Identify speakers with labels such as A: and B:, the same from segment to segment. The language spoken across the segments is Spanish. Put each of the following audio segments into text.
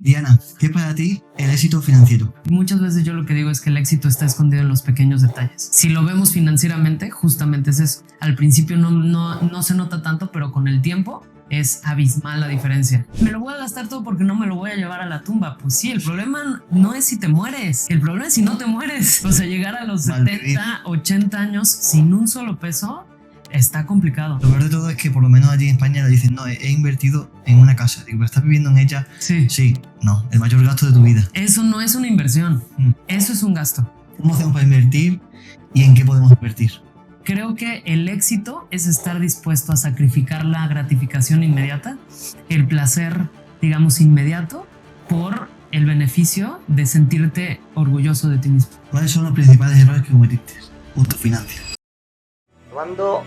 A: Diana, ¿qué es para ti el éxito financiero?
B: Muchas veces yo lo que digo es que el éxito está escondido en los pequeños detalles. Si lo vemos financieramente, justamente es eso. Al principio no se nota tanto, pero con el tiempo es abismal la diferencia. Me lo voy a gastar todo porque no me lo voy a llevar a la tumba. Pues sí, el problema no es si te mueres, el problema es si no te mueres. O sea, llegar a los 70, 80 años sin un solo peso está complicado.
A: Lo peor de todo es que por lo menos allí en España le dicen, no, he invertido en una casa. Digo, ¿pero estás viviendo en ella?
B: Sí.
A: Sí, no, el mayor gasto de tu vida.
B: Eso no es una inversión, eso es un gasto.
A: ¿Cómo hacemos para invertir y en qué podemos invertir?
B: Creo que el éxito es estar dispuesto a sacrificar la gratificación inmediata, el placer, digamos, inmediato, por el beneficio de sentirte orgulloso de ti mismo.
A: ¿Cuáles son los principales errores que cometiste con tu finanzas?
C: Cuando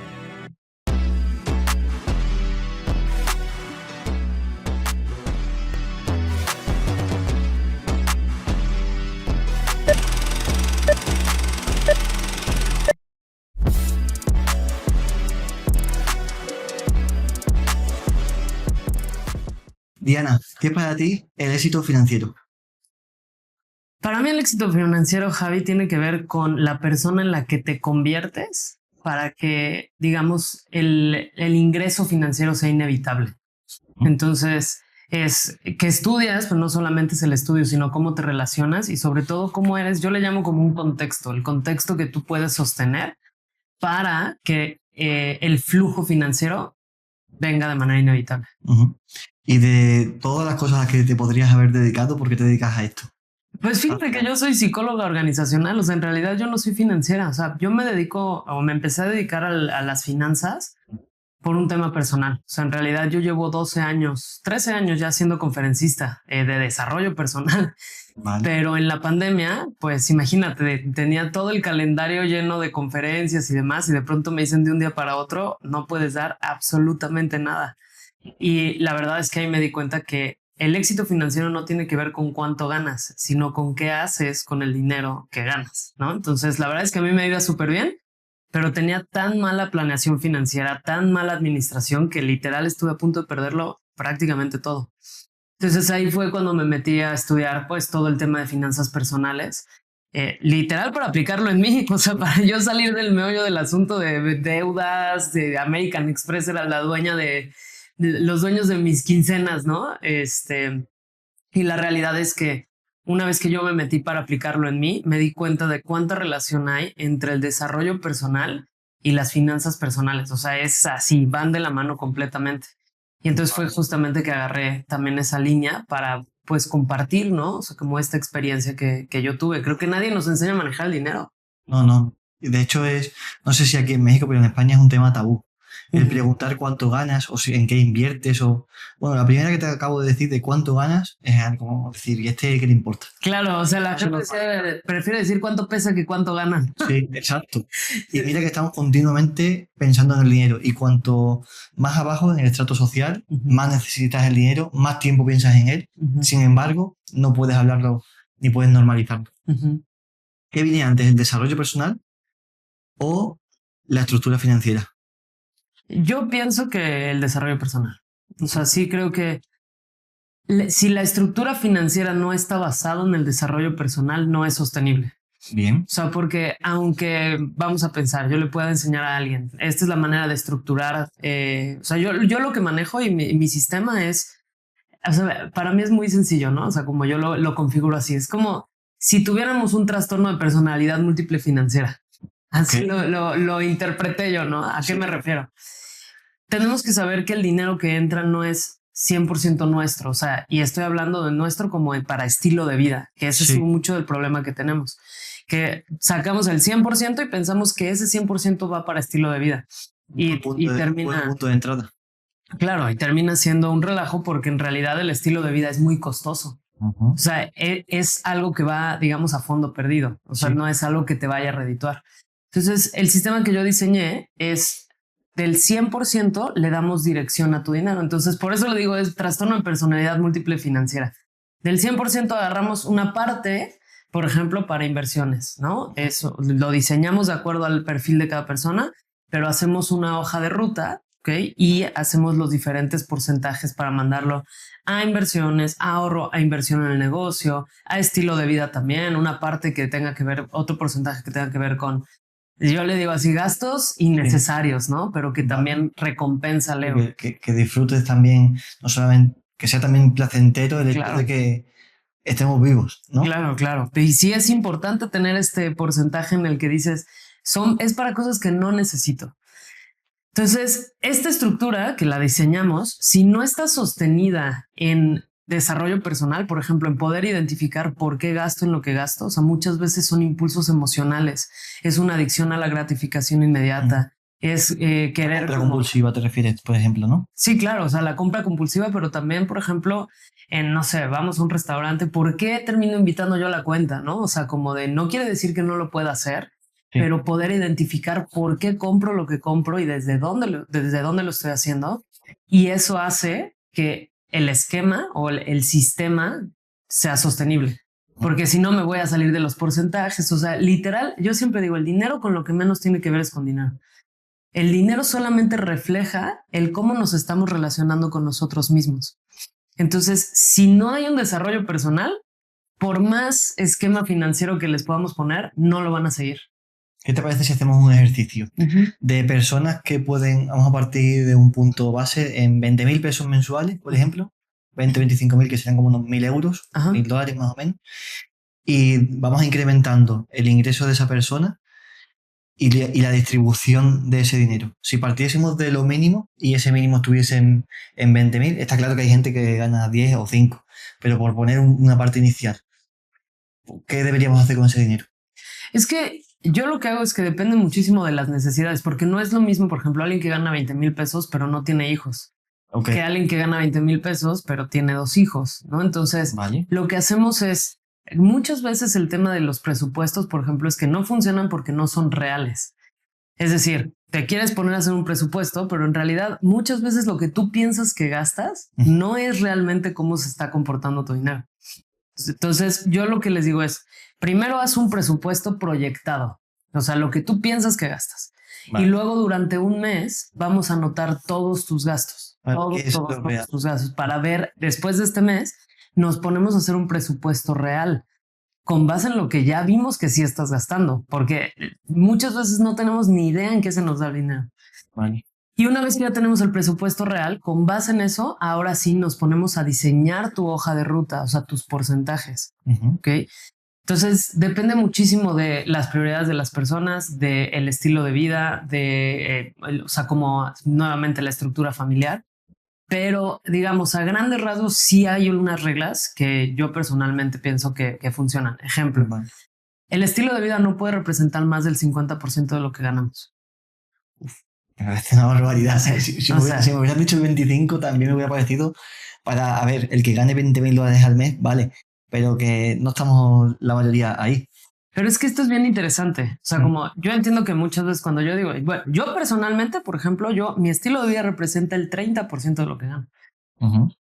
A: Diana, ¿qué es para ti el éxito financiero?
B: Para mí el éxito financiero, Javi, tiene que ver con la persona en la que te conviertes para que, digamos, el ingreso financiero sea inevitable. Entonces, es que estudias, pero no solamente es el estudio, sino cómo te relacionas y sobre todo cómo eres. Yo le llamo como un contexto, el contexto que tú puedes sostener para que el flujo financiero venga de manera inevitable.
A: Y de todas las cosas a las que te podrías haber dedicado, ¿por qué te dedicas a esto?
B: Pues fíjate que yo soy psicóloga organizacional, o sea, en realidad yo no soy financiera, o sea, yo me dedico o me empecé a dedicar a las finanzas por un tema personal. O sea, en realidad yo llevo 12 años, 13 años ya siendo conferencista de desarrollo personal.
A: Vale.
B: Pero en la pandemia, pues imagínate, tenía todo el calendario lleno de conferencias y demás y de pronto me dicen de un día para otro, no puedes dar absolutamente nada. Y la verdad es que ahí me di cuenta que el éxito financiero no tiene que ver con cuánto ganas, sino con qué haces con el dinero que ganas, ¿no? Entonces, la verdad es que a mí me iba súper bien, pero tenía tan mala planeación financiera, tan mala administración que literal estuve a punto de perderlo prácticamente todo. Entonces ahí fue cuando me metí a estudiar pues todo el tema de finanzas personales, literal para aplicarlo en mí, o sea, para yo salir del meollo del asunto de deudas, de American Express era la dueña de los dueños de mis quincenas, ¿no? Y la realidad es que una vez que yo me metí para aplicarlo en mí, me di cuenta de cuánta relación hay entre el desarrollo personal y las finanzas personales. O sea, es así, van de la mano completamente. Y entonces fue justamente que agarré también esa línea para pues compartir, ¿no? O sea, como esta experiencia que yo tuve. Creo que nadie nos enseña a manejar el dinero.
A: No. De hecho no sé si aquí en México, pero en España es un tema tabú. El preguntar cuánto ganas o si en qué inviertes o... Bueno, la primera que te acabo de decir de cuánto ganas es como decir, ¿y qué le importa?
B: Claro, o sea, la gente prefiere decir cuánto pesa que cuánto ganan.
A: Sí, exacto. Y mira que estamos continuamente pensando en el dinero y cuanto más abajo en el estrato social, más necesitas el dinero, más tiempo piensas en él. Sin embargo, no puedes hablarlo ni puedes normalizarlo. ¿Qué viene antes, el desarrollo personal o la estructura financiera?
B: Yo pienso que el desarrollo personal. O sea, sí creo que si la estructura financiera no está basada en el desarrollo personal, no es sostenible.
A: Bien.
B: O sea, porque aunque vamos a pensar, yo le puedo enseñar a alguien, esta es la manera de estructurar. O sea, yo lo que manejo y mi sistema es, o sea, para mí es muy sencillo, ¿no? O sea, como yo lo configuro así, es como si tuviéramos un trastorno de personalidad múltiple financiera. Así lo interpreté yo, ¿no? ¿A qué me refiero? Tenemos que saber que el dinero que entra no es 100% nuestro. O sea, y estoy hablando de nuestro como para estilo de vida, que ese es mucho del problema que tenemos, que sacamos el 100% y pensamos que ese 100% va para estilo de vida. Y termina...
A: punto de entrada.
B: Claro, y termina siendo un relajo porque en realidad el estilo de vida es muy costoso. O sea, es algo que va, digamos, a fondo perdido. O sea, no es algo que te vaya a redituar. Entonces, el sistema que yo diseñé es del 100% le damos dirección a tu dinero. Entonces, por eso le digo, es trastorno de personalidad múltiple financiera. Del 100% agarramos una parte, por ejemplo, para inversiones, ¿no? Eso lo diseñamos de acuerdo al perfil de cada persona, pero hacemos una hoja de ruta ¿ok? Y hacemos los diferentes porcentajes para mandarlo a inversiones, a ahorro, a inversión en el negocio, a estilo de vida también, una parte que tenga que ver, otro porcentaje que tenga que ver con, yo le digo así, gastos innecesarios, ¿no? Pero que también recompensa al ego.
A: Que disfrutes también, no solamente, que sea también placentero el hecho de que estemos vivos, ¿no?
B: Claro, claro. Y sí es importante tener este porcentaje en el que dices, es para cosas que no necesito. Entonces, esta estructura que la diseñamos, si no está sostenida en desarrollo personal, por ejemplo, en poder identificar por qué gasto en lo que gasto, o sea, muchas veces son impulsos emocionales, es una adicción a la gratificación inmediata, es querer...
A: La compra compulsiva te refieres, por ejemplo, ¿no?
B: Sí, claro, o sea, la compra compulsiva, pero también, por ejemplo, no sé, vamos a un restaurante, ¿por qué termino invitando yo la cuenta? ¿No? O sea, como de no quiere decir que no lo pueda hacer, pero poder identificar por qué compro lo que compro y desde dónde lo estoy haciendo. Y eso hace que el esquema o el sistema sea sostenible. Porque si no me voy a salir de los porcentajes. O sea, literal, yo siempre digo, el dinero con lo que menos tiene que ver es con dinero. El dinero solamente refleja el cómo nos estamos relacionando con nosotros mismos. Entonces, si no hay un desarrollo personal, por más esquema financiero que les podamos poner, no lo van a seguir.
A: ¿Qué te parece si hacemos un ejercicio de personas que pueden, vamos a partir de un punto base en 20.000 pesos mensuales, por ejemplo, 25.000, que serían como unos 1.000 euros, $1.000 más o menos, y vamos incrementando el ingreso de esa persona y la distribución de ese dinero? Si partiésemos de lo mínimo y ese mínimo estuviese en 20.000, está claro que hay gente que gana 10 o 5, pero por poner una parte inicial, ¿qué deberíamos hacer con ese dinero?
B: Es que yo lo que hago es que depende muchísimo de las necesidades, porque no es lo mismo, por ejemplo, alguien que gana 20,000 pesos, pero no tiene hijos, que alguien que gana 20,000 pesos, pero tiene 2 hijos, ¿no? Entonces, lo que hacemos es, muchas veces el tema de los presupuestos, por ejemplo, es que no funcionan porque no son reales. Es decir, te quieres poner a hacer un presupuesto, pero en realidad muchas veces lo que tú piensas que gastas no es realmente cómo se está comportando tu dinero. Entonces, yo lo que les digo es, primero haz un presupuesto proyectado, o sea, lo que tú piensas que gastas. Y luego durante un mes vamos a anotar todos tus gastos, todos tus gastos, para ver, después de este mes, nos ponemos a hacer un presupuesto real con base en lo que ya vimos que sí estás gastando, porque muchas veces no tenemos ni idea en qué se nos da el dinero. Y una vez que ya tenemos el presupuesto real, con base en eso, ahora sí nos ponemos a diseñar tu hoja de ruta, o sea, tus porcentajes. ¿Ok? Entonces, depende muchísimo de las prioridades de las personas, del estilo de vida, o sea, como nuevamente la estructura familiar. Pero, digamos, a grandes rasgos sí hay unas reglas que yo personalmente pienso que funcionan. Ejemplo, el estilo de vida no puede representar más del 50% de lo que ganamos.
A: Me parece una barbaridad. Si me hubieran dicho el 25, también me hubiera parecido para, a ver, el que gane $20,000 al mes, vale, pero que no estamos la mayoría ahí.
B: Pero es que esto es bien interesante. O sea, como yo entiendo que muchas veces cuando yo digo, bueno, yo personalmente, por ejemplo, mi estilo de vida representa el 30% de lo que gano.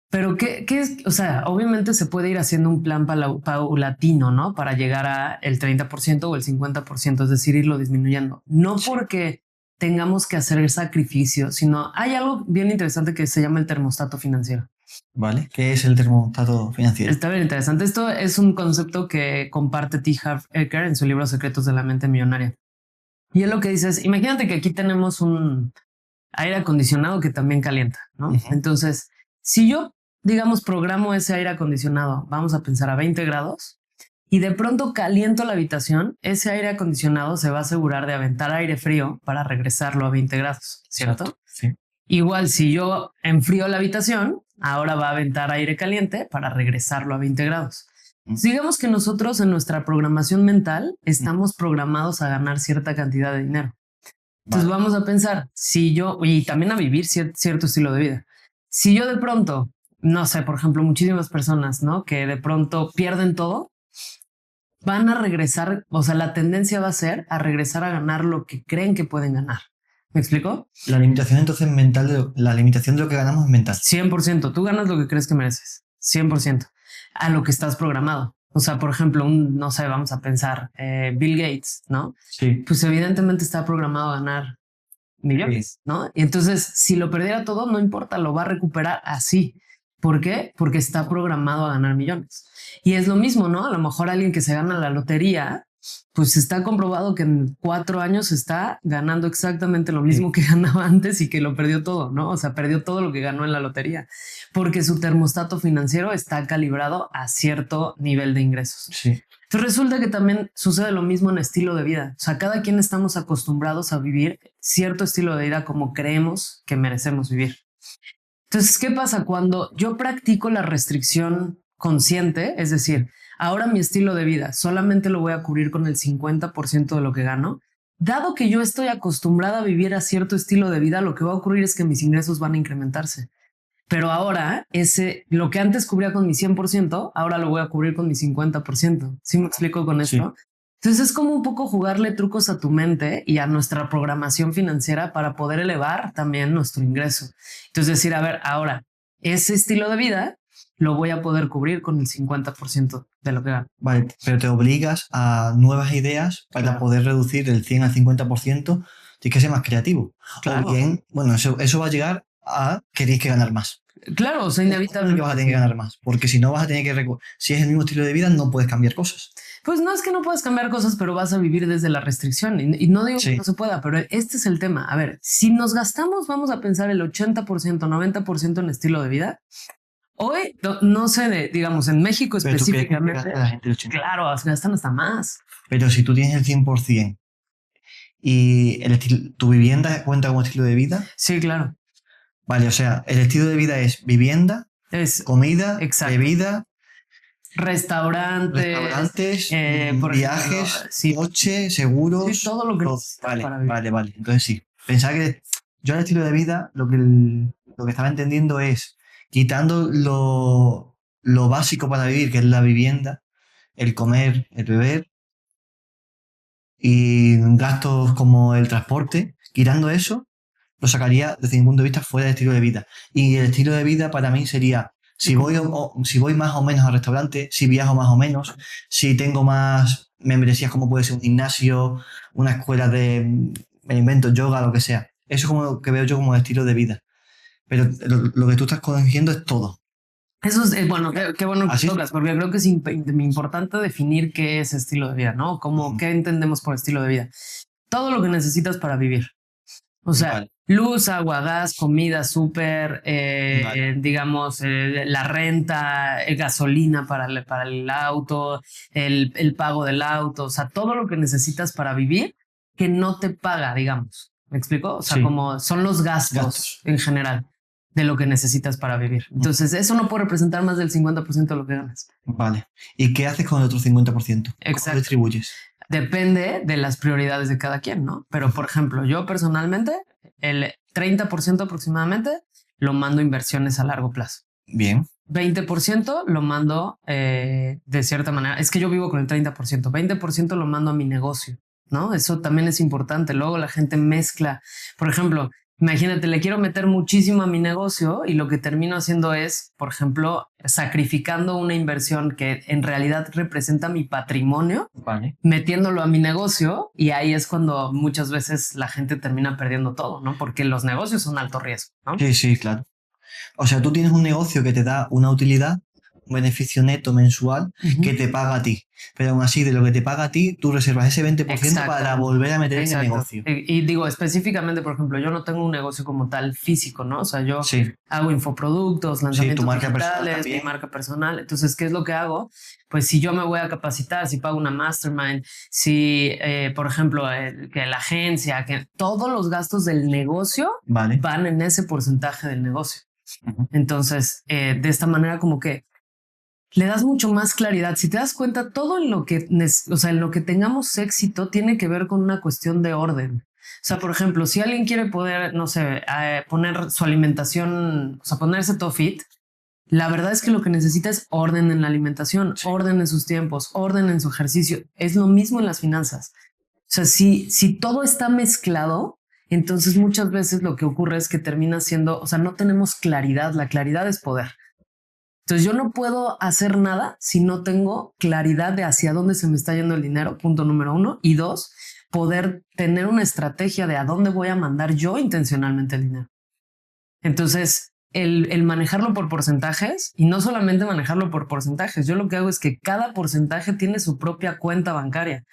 B: Pero ¿qué es? O sea, obviamente se puede ir haciendo un plan paulatino, ¿no? Para llegar a el 30% o el 50%, es decir, irlo disminuyendo. No porque tengamos que hacer sacrificios, sino hay algo bien interesante que se llama el termostato financiero.
A: ¿Vale? ¿Qué es el termostato financiero?
B: Está bien interesante. Esto es un concepto que comparte T. Harv Eker en su libro Secretos de la Mente Millonaria. Y él lo que dice es, imagínate que aquí tenemos un aire acondicionado que también calienta, ¿no? Entonces, si yo, digamos, programo ese aire acondicionado, vamos a pensar a 20 grados, y de pronto caliento la habitación, ese aire acondicionado se va a asegurar de aventar aire frío para regresarlo a 20 grados, ¿cierto?
A: Exacto, sí.
B: Igual si yo enfrío la habitación, ahora va a aventar aire caliente para regresarlo a 20 grados. Digamos que nosotros en nuestra programación mental estamos programados a ganar cierta cantidad de dinero. Entonces vamos a pensar, y también a vivir cierto estilo de vida. Si yo de pronto, no sé, por ejemplo, muchísimas personas, ¿no? Que de pronto pierden todo, van a regresar, o sea, la tendencia va a ser a regresar a ganar lo que creen que pueden ganar. ¿Me explico?
A: La limitación entonces mental, la limitación de lo que ganamos es mental.
B: 100%. Tú ganas lo que crees que mereces. 100%. A lo que estás programado. O sea, por ejemplo, no sé, vamos a pensar Bill Gates, ¿no?
A: Sí.
B: Pues evidentemente está programado a ganar millones, ¿no? Y entonces, si lo perdiera todo, no importa, lo va a recuperar así. ¿Por qué? Porque está programado a ganar millones. Y es lo mismo, ¿no? A lo mejor alguien que se gana la lotería, pues está comprobado que en 4 años está ganando exactamente lo mismo que ganaba antes y que lo perdió todo, ¿no? O sea, perdió todo lo que ganó en la lotería, porque su termostato financiero está calibrado a cierto nivel de ingresos.
A: Sí.
B: Entonces resulta que también sucede lo mismo en estilo de vida. O sea, cada quien estamos acostumbrados a vivir cierto estilo de vida como creemos que merecemos vivir. Entonces, ¿qué pasa cuando yo practico la restricción consciente? Es decir, ahora mi estilo de vida solamente lo voy a cubrir con el 50% de lo que gano. Dado que yo estoy acostumbrada a vivir a cierto estilo de vida, lo que va a ocurrir es que mis ingresos van a incrementarse. Pero ahora lo que antes cubría con mi 100%, ahora lo voy a cubrir con mi 50%. ¿Sí me explico con esto? Sí. Entonces es como un poco jugarle trucos a tu mente y a nuestra programación financiera para poder elevar también nuestro ingreso. Entonces decir, a ver, ahora ese estilo de vida lo voy a poder cubrir con el 50% de lo que gano.
A: Vale, pero te obligas a nuevas ideas para poder reducir el 100 al 50%. Tienes que ser más creativo. Claro. O bien, bueno, eso va a llegar a que tienes que ganar más.
B: Claro, o sea, inevitablemente.
A: Vas a tener que ganar más, porque si no vas a tener que... Si es el mismo estilo de vida, no puedes cambiar cosas.
B: Pues no es que no puedas cambiar cosas, pero vas a vivir desde la restricción. Y no digo que no se pueda, pero este es el tema. A ver, si nos gastamos, vamos a pensar el 80%, 90% en estilo de vida. Hoy, no sé, digamos, en México específicamente,
A: la gente el 80%.
B: Claro, gastan hasta más.
A: Pero si tú tienes el 100% y tu vivienda cuenta como estilo de vida.
B: Sí, claro.
A: Vale, o sea, el estilo de vida es vivienda, comida, bebida, restaurantes, viajes, coche, seguros.
B: Sí, todo lo que necesitas para vivir.
A: Vale. Entonces sí, pensaba que yo el estilo de vida, lo que estaba entendiendo es quitando lo básico para vivir, que es la vivienda, el comer, el beber y gastos como el transporte, quitando eso, lo sacaría desde mi punto de vista fuera del estilo de vida. Y el estilo de vida para mí sería si voy más o menos al restaurante, si viajo más o menos, si tengo más membresías como puede ser un gimnasio, una escuela me invento, yoga, lo que sea. Eso es como lo que veo yo como estilo de vida. Pero lo que tú estás corrigiendo es todo.
B: Eso es bueno, qué bueno que tocas, porque creo que es importante definir qué es estilo de vida, ¿no? Como qué entendemos por estilo de vida. Todo lo que necesitas para vivir. O sea, luz, agua, gas, comida, súper, digamos, la renta, gasolina para el auto, el pago del auto, o sea, todo lo que necesitas para vivir que no te paga, digamos. ¿Me explico? O sea, como son los gastos en general de lo que necesitas para vivir. Entonces, eso no puede representar más del 50% de lo que ganas.
A: Vale. ¿Y qué haces con el otro 50%?
B: Exacto.
A: ¿Cómo distribuyes?
B: Depende de las prioridades de cada quien, ¿no? Pero, por ejemplo, yo personalmente, el 30% aproximadamente lo mando a inversiones a largo plazo.
A: Bien.
B: 20% lo mando de cierta manera. Es que yo vivo con el 30%. 20% lo mando a mi negocio, ¿no? Eso también es importante. Luego la gente mezcla. Por ejemplo, imagínate, le quiero meter muchísimo a mi negocio y lo que termino haciendo es, por ejemplo, sacrificando una inversión que en realidad representa mi patrimonio, metiéndolo a mi negocio, y ahí es cuando muchas veces la gente termina perdiendo todo, ¿no? Porque los negocios son alto riesgo, ¿no?
A: Sí, claro. O sea, tú tienes un negocio que te da una utilidad, un beneficio neto mensual que te paga a ti. Pero aún así, de lo que te paga a ti, tú reservas ese 20% para volver a meter en el negocio.
B: Y digo, específicamente, por ejemplo, yo no tengo un negocio como tal físico, ¿no? O sea, yo hago infoproductos, lanzamientos digitales, mi marca personal. Entonces, ¿qué es lo que hago? Pues si yo me voy a capacitar, si pago una mastermind, si, por ejemplo, que la agencia, que todos los gastos del negocio van en ese porcentaje del negocio. Entonces, de esta manera como que le das mucho más claridad. Si te das cuenta, todo en lo que, en lo que tengamos éxito tiene que ver con una cuestión de orden. O sea, por ejemplo, si alguien quiere poder, no sé, poner su alimentación, o sea, ponerse todo fit, la verdad es que lo que necesita es orden en la alimentación, orden en sus tiempos, orden en su ejercicio. Es lo mismo en las finanzas. O sea, si todo está mezclado, entonces muchas veces lo que ocurre es que termina siendo, o sea, no tenemos claridad. La claridad es poder. Entonces yo no puedo hacer nada si no tengo claridad de hacia dónde se me está yendo el dinero, punto número 1. Y 2, poder tener una estrategia de a dónde voy a mandar yo intencionalmente el dinero. Entonces, el manejarlo por porcentajes, y no solamente manejarlo por porcentajes, yo lo que hago es que cada porcentaje tiene su propia cuenta bancaria.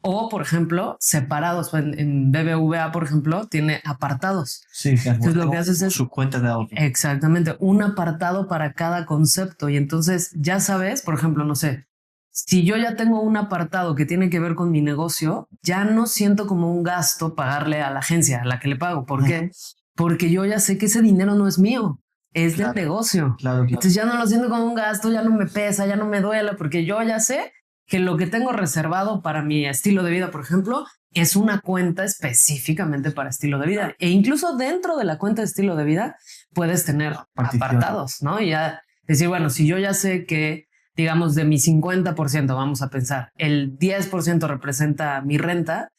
B: O, por ejemplo, separados. En BBVA, por ejemplo, tiene apartados.
A: Sí, claro.
B: Entonces, lo que haces es
A: sus cuentas de ahorro.
B: exactamente un apartado para cada concepto. Y entonces ya sabes, por ejemplo, no sé, si yo ya tengo un apartado que tiene que ver con mi negocio, ya no siento como un gasto pagarle a la agencia a la que le pago. ¿Por qué? Porque yo ya sé que ese dinero no es mío, es del negocio.
A: Claro.
B: Entonces ya no lo siento como un gasto, ya no me pesa, ya no me duele, porque yo ya sé que lo que tengo reservado para mi estilo de vida, por ejemplo, es una cuenta específicamente para estilo de vida. E incluso dentro de la cuenta de estilo de vida puedes tener apartados, ¿no? Y ya decir, bueno, si yo ya sé que, digamos, de mi 50%, vamos a pensar, el 10% representa mi renta,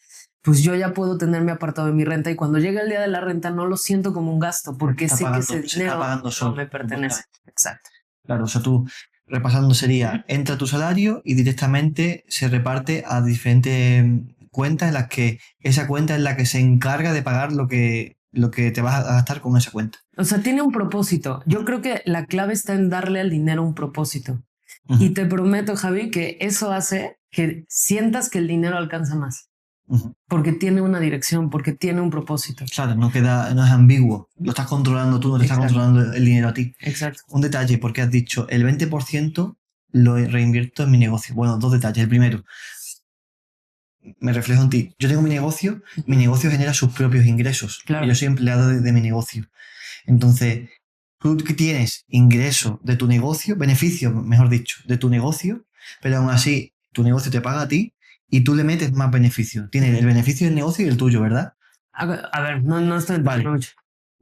B: pues yo ya puedo tener mi apartado de mi renta y cuando llegue el día de la renta no lo siento como un gasto porque sé que ese dinero no me pertenece. Exacto.
A: Claro, o sea, tú repasando sería, entra tu salario y directamente se reparte a diferentes cuentas en las que esa cuenta es la que se encarga de pagar lo que te vas a gastar con esa cuenta.
B: O sea, tiene un propósito. Yo creo que la clave está en darle al dinero un propósito. Y te prometo, Javi, que eso hace que sientas que el dinero alcanza más. Porque tiene una dirección, porque tiene un propósito.
A: Claro, no es ambiguo. Lo estás controlando tú, no te estás controlando el dinero a ti.
B: Exacto.
A: Un detalle, porque has dicho, el 20% lo reinvierto en mi negocio. Bueno, dos detalles. El primero, me reflejo en ti. Yo tengo mi negocio genera sus propios ingresos.
B: Claro.
A: Y yo soy empleado de mi negocio. Entonces, tú que tienes ingresos de tu negocio, beneficios, mejor dicho, de tu negocio, pero aún así tu negocio te paga a ti y tú le metes más beneficio. Tienes el beneficio del negocio y el tuyo, ¿verdad?
B: A ver, no estoy entendiendo mucho.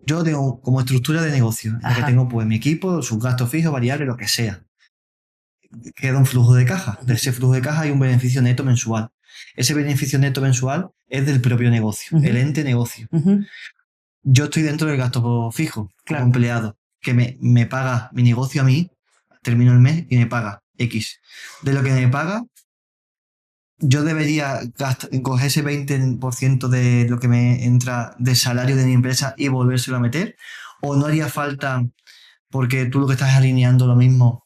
A: Yo tengo como estructura de negocio, en la que tengo pues mi equipo, sus gastos fijos, variables, lo que sea. Queda un flujo de caja. De ese flujo de caja hay un beneficio neto mensual. Ese beneficio neto mensual es del propio negocio, el ente negocio. Yo estoy dentro del gasto fijo, como empleado, que me paga mi negocio a mí, termino el mes y me paga X. De lo que me paga, yo debería coger ese 20% de lo que me entra de salario de mi empresa y volvérselo a meter, o no haría falta porque tú lo que estás alineando lo mismo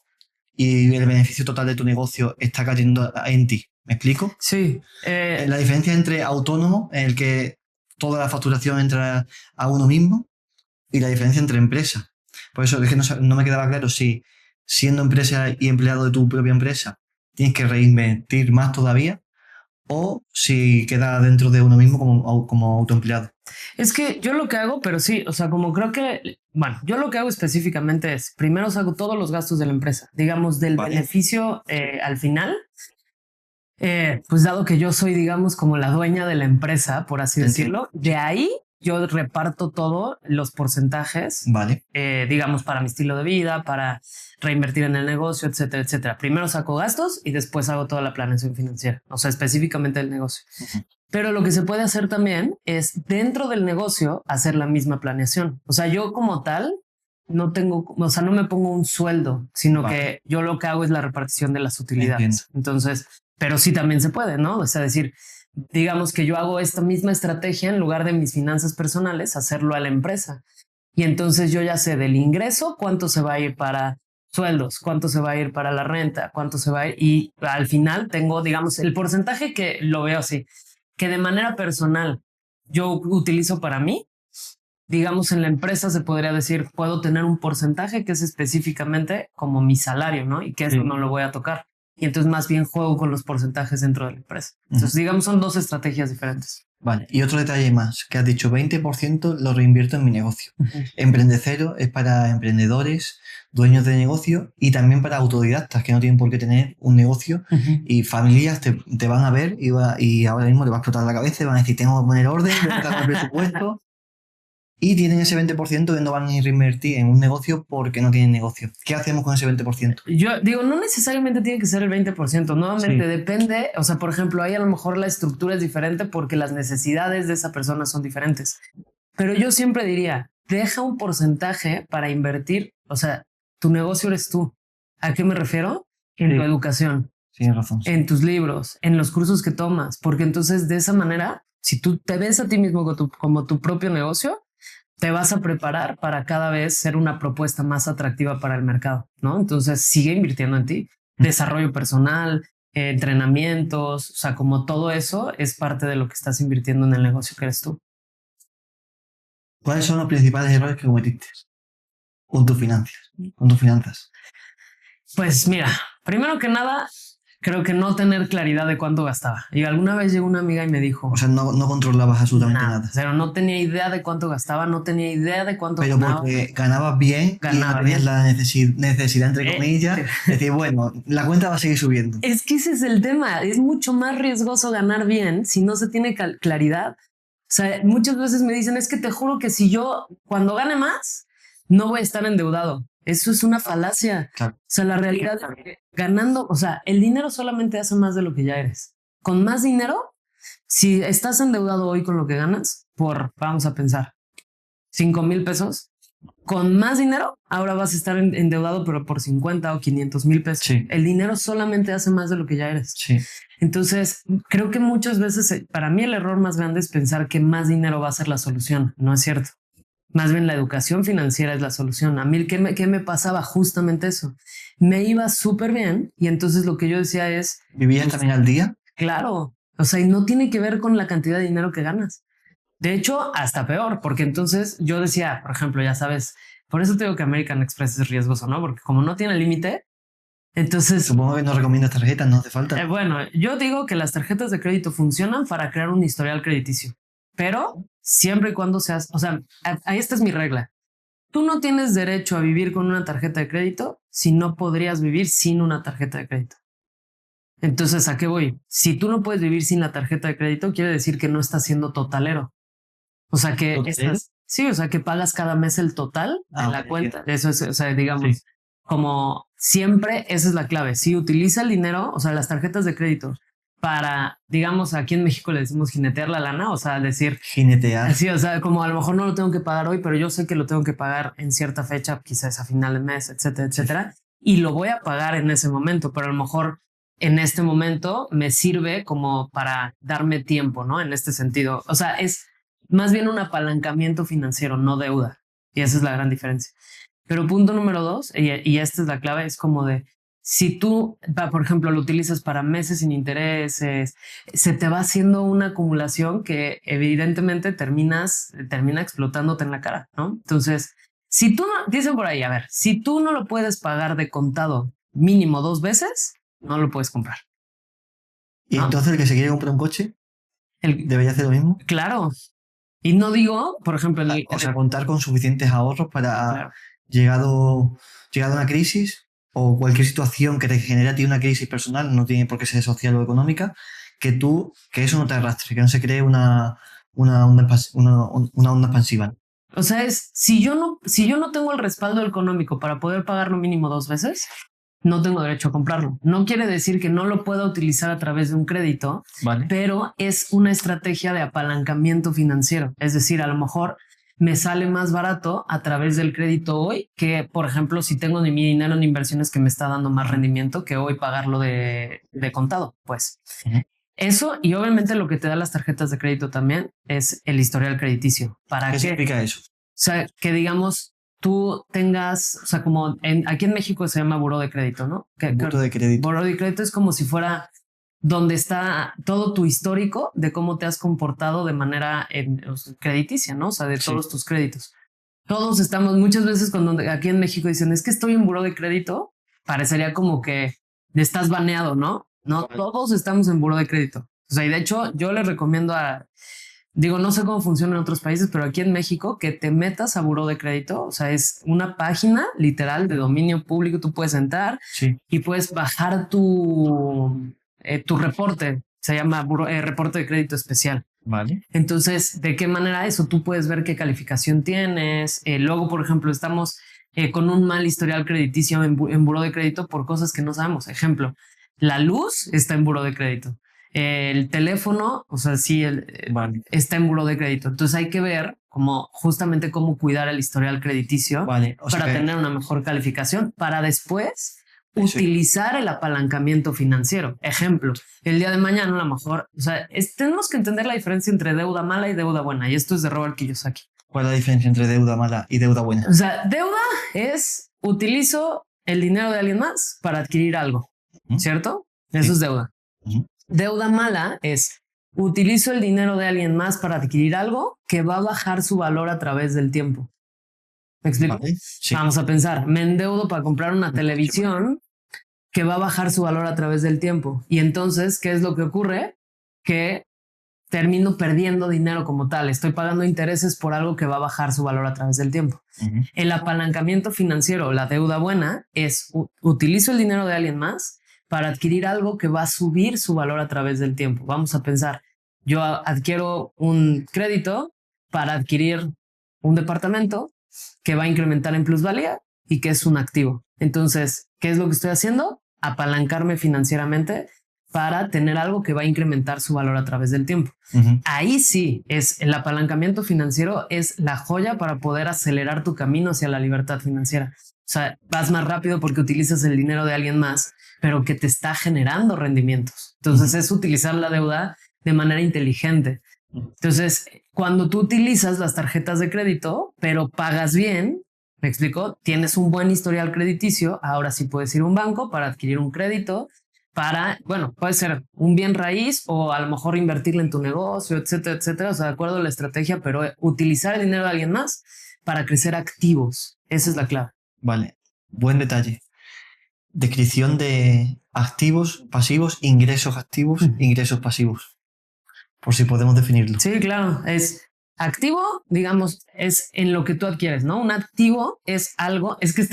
A: y el beneficio total de tu negocio está cayendo en ti. ¿Me explico?
B: Sí.
A: La diferencia entre autónomo, en el que toda la facturación entra a uno mismo, y la diferencia entre empresa. Por eso es que no me quedaba claro si siendo empresa y empleado de tu propia empresa tienes que reinvertir más todavía o si queda dentro de uno mismo como autoempleado.
B: Es que yo lo que hago, pero sí, o sea, como creo que, bueno, yo lo que hago específicamente es, primero hago todos los gastos de la empresa, digamos, del beneficio al final, pues dado que yo soy, digamos, como la dueña de la empresa, por así decirlo, de ahí yo reparto todos los porcentajes, digamos, para mi estilo de vida, para reinvertir en el negocio, etcétera, etcétera. Primero saco gastos y después hago toda la planeación financiera, o sea, específicamente el negocio. Pero lo que se puede hacer también es dentro del negocio hacer la misma planeación. O sea, yo como tal no tengo, o sea, no me pongo un sueldo, sino que yo lo que hago es la repartición de las utilidades. Entonces, pero sí también se puede, ¿no? O sea, decir, digamos que yo hago esta misma estrategia en lugar de mis finanzas personales, hacerlo a la empresa. Y entonces yo ya sé del ingreso, cuánto se va a ir para sueldos, cuánto se va a ir para la renta, cuánto se va a ir. Y al final tengo, digamos, el porcentaje que lo veo así, que de manera personal yo utilizo para mí. Digamos, en la empresa se podría decir, puedo tener un porcentaje que es específicamente como mi salario, ¿no? Y que eso no lo voy a tocar. Y entonces más bien juego con los porcentajes dentro de la empresa. Entonces, digamos, son dos estrategias diferentes.
A: Vale, y otro detalle más, que has dicho 20% lo reinvierto en mi negocio. Emprende Cero es para emprendedores, dueños de negocio y también para autodidactas que no tienen por qué tener un negocio y familias te van a ver y ahora mismo te va a explotar la cabeza y van a decir, tengo que poner orden, tengo que sacar el presupuesto. Y tienen ese 20% que no van a reinvertir en un negocio porque no tienen negocio. ¿Qué hacemos con ese 20%?
B: Yo digo, no necesariamente tiene que ser el 20%. Nuevamente depende. O sea, por ejemplo, ahí a lo mejor la estructura es diferente porque las necesidades de esa persona son diferentes. Pero yo siempre diría, deja un porcentaje para invertir. O sea, tu negocio eres tú. ¿A qué me refiero? En tu educación.
A: Tienes razón.
B: En tus libros, en los cursos que tomas. Porque entonces de esa manera Si tú te ves a ti mismo como tu propio negocio, te vas a preparar para cada vez ser una propuesta más atractiva para el mercado, ¿no? Entonces sigue invirtiendo en ti, desarrollo personal, entrenamientos, o sea, como todo eso es parte de lo que estás invirtiendo en el negocio que eres tú.
A: ¿Cuáles son los principales errores que cometiste con tus finanzas?
B: Pues mira, primero que nada, creo que no tener claridad de cuánto gastaba. Y alguna vez llegó una amiga y me dijo...
A: O sea, no controlabas absolutamente nada.
B: Pero no tenía idea de cuánto gastaba, no tenía idea de cuánto
A: Pero
B: ganaba.
A: porque ganabas bien y no tenías la necesidad, entre comillas, de decir, bueno, la cuenta va a seguir subiendo.
B: Es que ese es el tema. Es mucho más riesgoso ganar bien si no se tiene claridad. O sea, muchas veces me dicen, es que te juro que si yo, cuando gane más, no voy a estar endeudado. Eso es una falacia.
A: Claro.
B: O sea, la realidad es que ganando, o sea, el dinero solamente hace más de lo que ya eres. Con más dinero, si estás endeudado hoy con lo que ganas, vamos a pensar, 5,000 pesos, con más dinero, ahora vas a estar endeudado, pero por 50 o 500 mil pesos.
A: Sí.
B: El dinero solamente hace más de lo que ya eres.
A: Sí.
B: Entonces, creo que muchas veces, para mí el error más grande es pensar que más dinero va a ser la solución. No es cierto. Más bien la educación financiera es la solución. A mí, ¿qué me pasaba? Justamente eso. Me iba súper bien y entonces lo que yo decía es...
A: ¿Vivías también al día?
B: Claro. O sea, y no tiene que ver con la cantidad de dinero que ganas. De hecho, hasta peor, porque entonces yo decía, por ejemplo, ya sabes, por eso te digo que American Express es riesgoso, ¿no? Porque como no tiene límite, entonces...
A: Supongo que no recomiendas tarjetas, no hace falta.
B: Bueno, yo digo que las tarjetas de crédito funcionan para crear un historial crediticio, pero siempre y cuando seas, o sea, esta es mi regla. Tú no tienes derecho a vivir con una tarjeta de crédito si no podrías vivir sin una tarjeta de crédito. Entonces, ¿a qué voy? Si tú no puedes vivir sin la tarjeta de crédito, quiere decir que no estás siendo totalero. O sea que sí, o sea que pagas cada mes el total en la cuenta. Eso es, o sea, digamos, como siempre, esa es la clave. Si utiliza el dinero, o sea, las tarjetas de crédito para, digamos, aquí en México le decimos jinetear la lana, o sea, decir
A: jinetear.
B: Sí, o sea, como a lo mejor no lo tengo que pagar hoy, pero yo sé que lo tengo que pagar en cierta fecha, quizás a final de mes, etcétera, etcétera, y lo voy a pagar en ese momento, pero a lo mejor en este momento me sirve como para darme tiempo, ¿no? En este sentido, o sea, es más bien un apalancamiento financiero, no deuda, y esa es la gran diferencia. Pero punto número 2, y esta es la clave, es como de si tú, por ejemplo, lo utilizas para meses sin intereses, se te va haciendo una acumulación que evidentemente termina explotándote en la cara, ¿no? Entonces, si tú no, dicen por ahí, a ver, si tú no lo puedes pagar de contado mínimo 2 veces, no lo puedes comprar.
A: Y entonces el que se quiere comprar un coche, ¿debería hacer lo mismo?
B: Claro. Y no digo, por ejemplo,
A: o sea, contar con suficientes ahorros para llegado a una crisis o cualquier situación que te genere a ti una crisis personal, no tiene por qué ser social o económica, que eso no te arrastre, que no se cree una onda expansiva.
B: O sea, si yo no tengo el respaldo económico para poder pagarlo mínimo 2 veces, no tengo derecho a comprarlo. No quiere decir que no lo pueda utilizar a través de un crédito, pero es una estrategia de apalancamiento financiero. Es decir, a lo mejor me sale más barato a través del crédito hoy que, por ejemplo, si tengo mi dinero en inversiones que me está dando más rendimiento que hoy pagarlo de contado, pues. Eso, y obviamente lo que te da las tarjetas de crédito también es el historial crediticio.
A: ¿Qué significa eso?
B: O sea, que digamos tú tengas, o sea, como aquí en México se llama buró de crédito, ¿no?
A: Buró de crédito.
B: Buró de crédito es como si fuera donde está todo tu histórico de cómo te has comportado de manera crediticia, ¿no? O sea, de todos tus créditos. Todos estamos, muchas veces cuando aquí en México dicen, es que estoy en buró de crédito, parecería como que estás baneado, ¿no? No, todos estamos en buró de crédito. O sea, y de hecho yo les recomiendo digo, no sé cómo funciona en otros países, pero aquí en México que te metas a buró de crédito, o sea, es una página literal de dominio público, tú puedes entrar y puedes bajar tu reporte, se llama reporte de crédito especial.
A: Vale.
B: Entonces, ¿de qué manera eso? Tú puedes ver qué calificación tienes. Luego, por ejemplo, estamos con un mal historial crediticio en buró de crédito por cosas que no sabemos. Ejemplo, la luz está en buró de crédito. El teléfono, o sea, sí, está en buró de crédito. Entonces hay que ver justamente cómo cuidar el historial crediticio para tener una mejor calificación, para después utilizar el apalancamiento financiero. Ejemplo, el día de mañana a lo mejor, o sea, tenemos que entender la diferencia entre deuda mala y deuda buena. Y esto es de Robert Kiyosaki.
A: ¿Cuál es la diferencia entre deuda mala y deuda buena?
B: O sea, deuda es utilizo el dinero de alguien más para adquirir algo, ¿cierto? Eso es deuda. Deuda mala es utilizo el dinero de alguien más para adquirir algo que va a bajar su valor a través del tiempo. ¿Me explico?
A: Vale. Sí.
B: Vamos a pensar, me endeudo para comprar una televisión que va a bajar su valor a través del tiempo. Y entonces, ¿qué es lo que ocurre? Que termino perdiendo dinero como tal. Estoy pagando intereses por algo que va a bajar su valor a través del tiempo. El apalancamiento financiero, la deuda buena, es utilizo el dinero de alguien más para adquirir algo que va a subir su valor a través del tiempo. Vamos a pensar, yo adquiero un crédito para adquirir un departamento que va a incrementar en plusvalía y que es un activo. Entonces, ¿qué es lo que estoy haciendo? Apalancarme financieramente para tener algo que va a incrementar su valor a través del tiempo. Ahí sí, es el apalancamiento financiero, es la joya para poder acelerar tu camino hacia la libertad financiera. O sea, vas más rápido porque utilizas el dinero de alguien más, pero que te está generando rendimientos. Entonces es utilizar la deuda de manera inteligente. Entonces, cuando tú utilizas las tarjetas de crédito, pero pagas bien, ¿me explico? Tienes un buen historial crediticio, ahora sí puedes ir a un banco para adquirir un crédito para, bueno, puede ser un bien raíz o a lo mejor invertirle en tu negocio, etcétera, etcétera. O sea, de acuerdo a la estrategia, pero utilizar el dinero de alguien más para crecer activos. Esa es la clave.
A: Vale, buen detalle. Descripción de activos, pasivos, ingresos activos, ingresos pasivos. Por si podemos definirlo.
B: Sí, claro. Es activo, digamos, es en lo que tú adquieres, ¿no? Un activo es algo, es que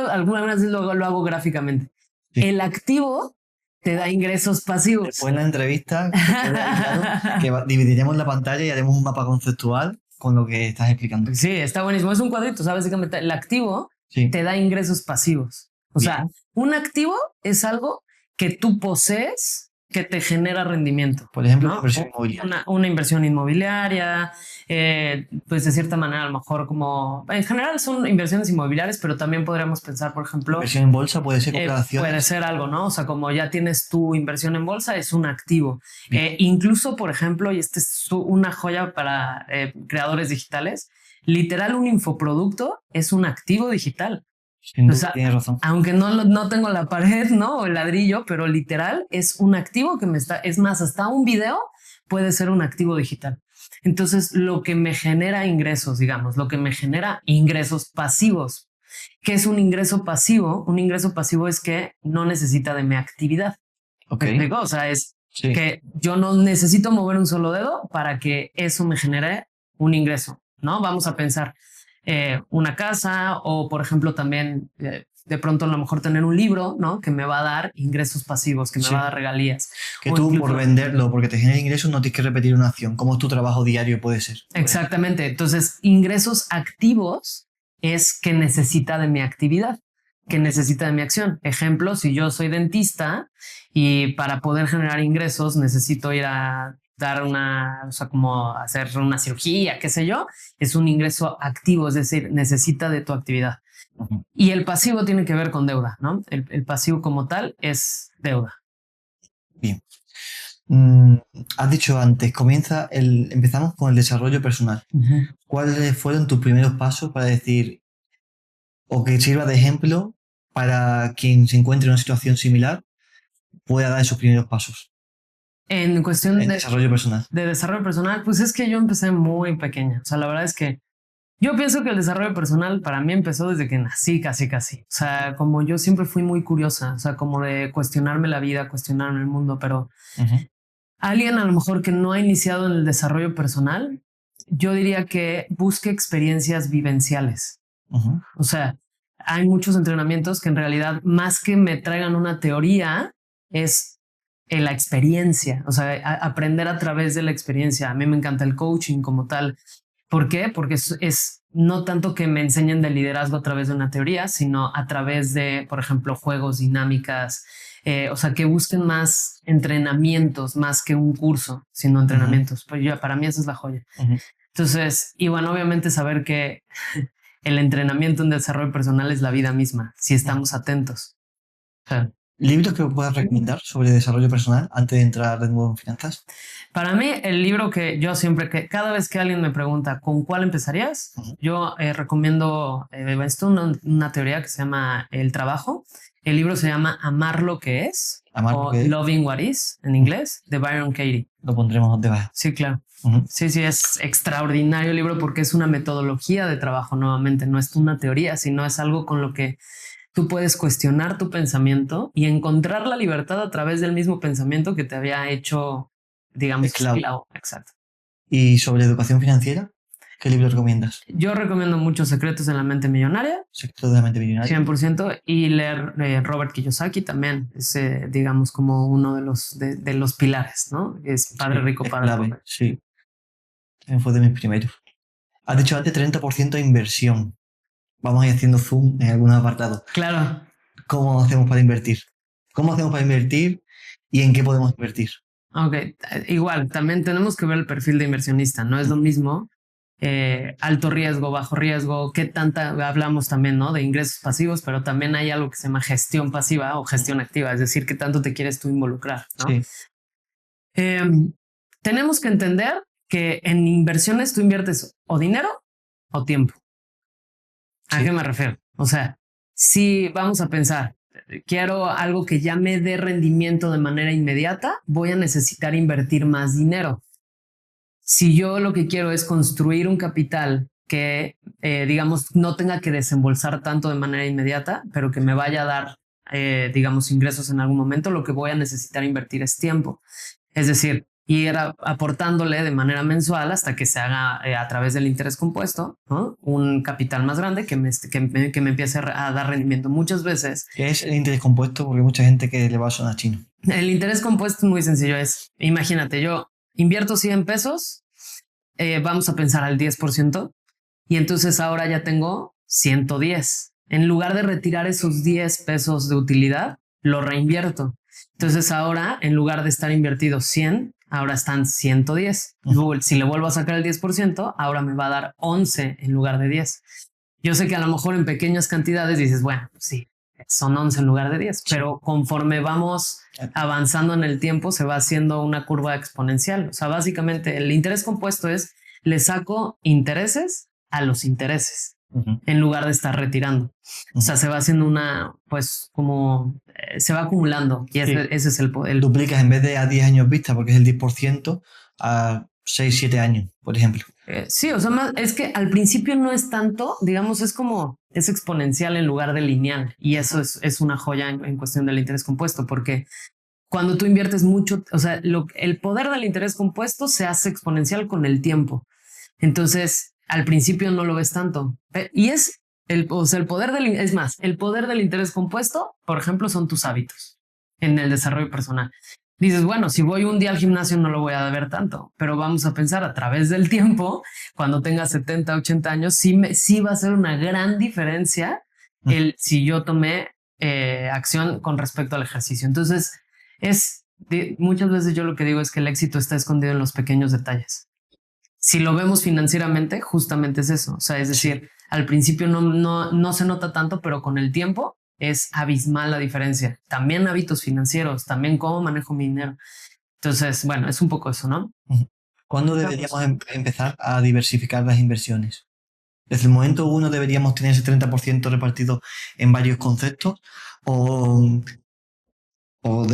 B: alguna vez lo hago gráficamente. Sí. El activo te da ingresos pasivos.
A: Después en la entrevista, que dividiremos la pantalla y haremos un mapa conceptual con lo que estás explicando.
B: Sí, está buenísimo. Es un cuadrito, ¿sabes? El activo te da ingresos pasivos. O sea, un activo es algo que tú posees que te genera rendimiento.
A: Por ejemplo,
B: ¿no? Una inversión inmobiliaria, pues de cierta manera a lo mejor como... En general son inversiones inmobiliarias, pero también podríamos pensar, por ejemplo...
A: Inversión en bolsa puede ser operaciones.
B: Puede ser algo, ¿no? O sea, como ya tienes tu inversión en bolsa, es un activo. Incluso, por ejemplo, y este es una joya para creadores digitales, literal un infoproducto es un activo digital.
A: O sea, tienes razón.
B: Aunque no tengo la pared, ¿no? O el ladrillo, pero literal es un activo que es más, hasta un video puede ser un activo digital. Entonces, lo que me genera ingresos, digamos, lo que me genera ingresos pasivos. ¿Qué es un ingreso pasivo? Un ingreso pasivo es que no necesita de mi actividad.
A: Okay.
B: O sea, es que yo no necesito mover un solo dedo para que eso me genere un ingreso, ¿no? Vamos a pensar una casa o, por ejemplo, también de pronto a lo mejor tener un libro, ¿no? Que me va a dar ingresos pasivos, que me va a dar regalías.
A: Que tú incluso, por venderlo, porque te genera ingresos, no tienes que repetir una acción, como tu trabajo diario puede ser.
B: Exactamente. Entonces, ingresos activos es que necesita de mi actividad, que necesita de mi acción. Ejemplo, si yo soy dentista y para poder generar ingresos necesito ir a dar o sea, como hacer una cirugía, qué sé yo, es un ingreso activo, es decir, necesita de tu actividad. Y el pasivo tiene que ver con deuda, ¿no? El pasivo como tal es deuda.
A: Bien. Has dicho antes, empezamos con el desarrollo personal. ¿Cuáles fueron tus primeros pasos para decir, o que sirva de ejemplo para quien se encuentre en una situación similar, pueda dar esos primeros pasos?
B: En cuestión de
A: desarrollo personal.
B: De desarrollo personal, pues es que yo empecé muy pequeña. O sea, la verdad es que yo pienso que el desarrollo personal para mí empezó desde que nací, casi. O sea, como yo siempre fui muy curiosa, o sea, como de cuestionarme la vida, cuestionarme el mundo, pero alguien a lo mejor que no ha iniciado en el desarrollo personal, yo diría que busque experiencias vivenciales. O sea, hay muchos entrenamientos que en realidad más que me traigan una teoría es la experiencia, o sea, aprender a través de la experiencia. A mí me encanta el coaching como tal. ¿Por qué? Porque es no tanto que me enseñen de liderazgo a través de una teoría, sino a través de, por ejemplo, juegos, dinámicas, o sea, que busquen más entrenamientos, más que un curso, sino entrenamientos. Pues para mí esa es la joya. Entonces, y bueno, obviamente saber que el entrenamiento en desarrollo personal es la vida misma, si estamos atentos. sea,
A: ¿Libros que puedas recomendar sobre desarrollo personal antes de entrar de nuevo en finanzas?
B: para mí, el libro que yo siempre, que cada vez que alguien me pregunta ¿con cuál empezarías? Yo recomiendo esto, una teoría que se llama El Trabajo. El libro se llama Amar lo que es,
A: Amar
B: o
A: lo que es.
B: Loving What Is en inglés, de Byron Katie.
A: Lo pondremos debajo.
B: Sí, claro. Sí, es extraordinario el libro porque es una metodología de trabajo nuevamente, no es una teoría, sino es algo con lo que tú puedes cuestionar tu pensamiento y encontrar la libertad a través del mismo pensamiento que te había hecho, digamos, esclavo. Exacto.
A: ¿Y sobre educación financiera? ¿Qué libro recomiendas?
B: Yo recomiendo mucho Secretos de la Mente Millonaria.
A: Secretos de la Mente Millonaria.
B: 100%. Y leer Robert Kiyosaki también. Es, digamos, como uno de los pilares, ¿no? Es Padre Rico, Padre Pobre.
A: Sí. También fue de mis primeros. Has dicho antes 30% de inversión. Vamos a ir haciendo zoom en algunos apartados.
B: Claro.
A: ¿Cómo hacemos para invertir? ¿Cómo hacemos para invertir y en qué podemos invertir?
B: Ok, igual, también tenemos que ver el perfil de inversionista. No es lo mismo alto riesgo, bajo riesgo, qué tanta hablamos también, ¿no? De ingresos pasivos, pero también hay algo que se llama gestión pasiva o gestión activa, es decir, qué tanto te quieres tú involucrar, ¿no? Sí. Tenemos que entender que en inversiones tú inviertes o dinero o tiempo. ¿A qué me refiero? O sea, si vamos a pensar, quiero algo que ya me dé rendimiento de manera inmediata, voy a necesitar invertir más dinero. Si yo lo que quiero es construir un capital que, digamos, no tenga que desembolsar tanto de manera inmediata, pero que me vaya a dar, digamos, ingresos en algún momento, lo que voy a necesitar invertir es tiempo. Es decir, ir aportándole de manera mensual hasta que se haga a través del interés compuesto, ¿no? Un capital más grande que me empiece a dar rendimiento. Muchas veces.
A: ¿Qué es el interés compuesto? Porque hay mucha gente que le va a sonar chino.
B: El interés compuesto es muy sencillo. Imagínate, yo invierto 100 pesos, vamos a pensar al 10%, y entonces ahora ya tengo 110. En lugar de retirar esos 10 pesos de utilidad, lo reinvierto. Entonces ahora, en lugar de estar invertido 100, ahora están 110. Luego, si le vuelvo a sacar el 10%, ahora me va a dar 11 en lugar de 10. Yo sé que a lo mejor en pequeñas cantidades dices, bueno, sí, son 11 en lugar de 10, pero conforme vamos avanzando en el tiempo se va haciendo una curva exponencial. O sea, básicamente el interés compuesto es le saco intereses a los intereses en lugar de estar retirando. O sea, se va haciendo una, pues como se va acumulando y ese es el poder.
A: Duplicas en vez de a 10 años vista, porque es el 10%, a 6, 7 años, por ejemplo.
B: Sí, o sea, es que al principio no es tanto, digamos, es exponencial en lugar de lineal. Y eso es una joya en cuestión del interés compuesto, porque cuando tú inviertes mucho, o sea, el poder del interés compuesto se hace exponencial con el tiempo. Entonces, al principio no lo ves tanto. Y el poder el poder del interés compuesto, por ejemplo, son tus hábitos en el desarrollo personal. Dices, bueno, si voy un día al gimnasio no lo voy a ver tanto, pero vamos a pensar a través del tiempo, cuando tenga 70, 80 años, sí va a ser una gran diferencia si yo tomé acción con respecto al ejercicio. Entonces, muchas veces yo lo que digo es que el éxito está escondido en los pequeños detalles. Si lo vemos financieramente, justamente es eso. O sea, es decir, al principio no se nota tanto, pero con el tiempo es abismal la diferencia. También hábitos financieros, también cómo manejo mi dinero. Entonces, bueno, es un poco eso, ¿no?
A: ¿Cuándo deberíamos empezar a diversificar las inversiones? ¿Desde el momento uno deberíamos tener ese 30% repartido en varios conceptos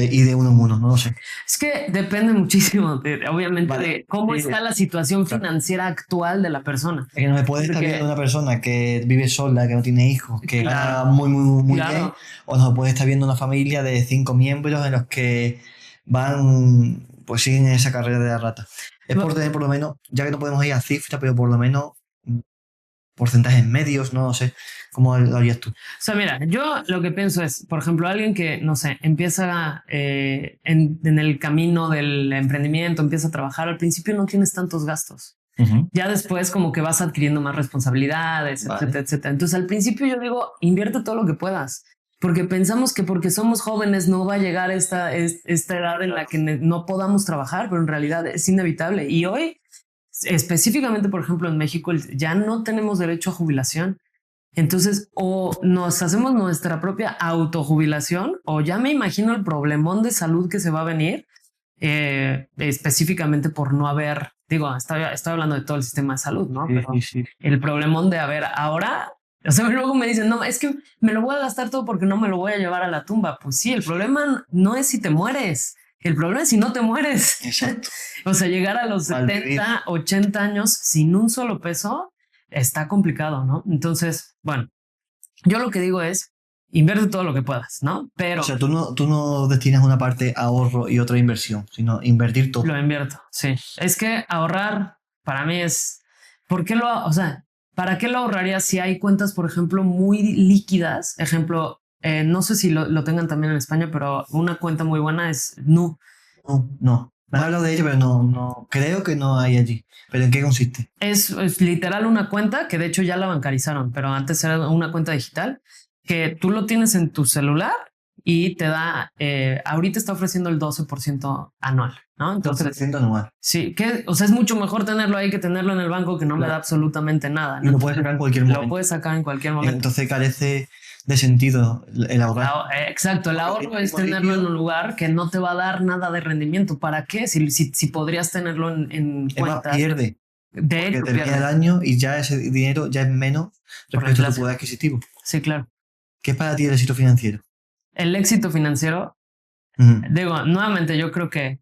A: y de uno en uno? No lo sé.
B: Es que depende muchísimo, obviamente, de cómo está la situación financiera actual de la persona.
A: Es que no me puede estar viendo una persona que vive sola, que no tiene hijos, que gana muy bien, o no puede estar viendo una familia de 5 miembros en los que pues siguen esa carrera de la rata. Es por tener por lo menos, ya que no podemos ir a cifras, pero por lo menos porcentajes medios, no sé, ¿cómo lo harías tú?
B: O sea, mira, yo lo que pienso es, por ejemplo, alguien que, no sé, empieza en el camino del emprendimiento, empieza a trabajar, al principio no tienes tantos gastos. Ya después como que vas adquiriendo más responsabilidades, etcétera, etcétera. Entonces al principio yo digo, invierte todo lo que puedas, porque pensamos que porque somos jóvenes no va a llegar esta edad en la que no podamos trabajar, pero en realidad es inevitable. Y hoy, específicamente, por ejemplo, en México, ya no tenemos derecho a jubilación. Entonces, o nos hacemos nuestra propia autojubilación, o ya me imagino el problemón de salud que se va a venir, específicamente por no haber, digo, estoy hablando de todo el sistema de salud, ¿no? Pero el problemón de haber ahora, o sea, luego me dicen, no, es que me lo voy a gastar todo porque no me lo voy a llevar a la tumba. Pues sí, el problema no es si te mueres, el problema es si no te mueres.
A: Exacto.
B: O sea, llegar a los 70, 80 años sin un solo peso está complicado, ¿no? Entonces, bueno, yo lo que digo es, invierte todo lo que puedas, ¿no? Pero...
A: O sea, tú no destinas una parte a ahorro y otra a inversión, sino invertir todo.
B: Lo invierto, sí. Es que ahorrar para mí es... o sea, ¿para qué lo ahorraría si hay cuentas, por ejemplo, muy líquidas? Ejemplo, no sé si lo tengan también en España, pero una cuenta muy buena es Nu.
A: No. Me has hablado de ello, pero no. Creo que no hay allí. ¿Pero en qué consiste?
B: Es literal una cuenta que de hecho ya la bancarizaron, pero antes era una cuenta digital que tú lo tienes en tu celular y te da, ahorita está ofreciendo el 12% anual, ¿no? Entonces,
A: 12% anual.
B: Sí, o sea, es mucho mejor tenerlo ahí que tenerlo en el banco que no me da absolutamente nada, ¿no?
A: Y lo puedes sacar en cualquier momento.
B: Lo puedes sacar en cualquier momento.
A: Entonces carece de sentido el ahorrar.
B: Exacto, el ahorro es tenerlo en un lugar que no te va a dar nada de rendimiento. ¿Para qué? Si podrías tenerlo en cuentas.
A: Pierde.
B: De hecho,
A: termina el año y ya ese dinero ya es menos respecto a tu poder adquisitivo.
B: Sí, claro.
A: ¿Qué es para ti el éxito financiero?
B: El éxito financiero, digo, nuevamente yo creo que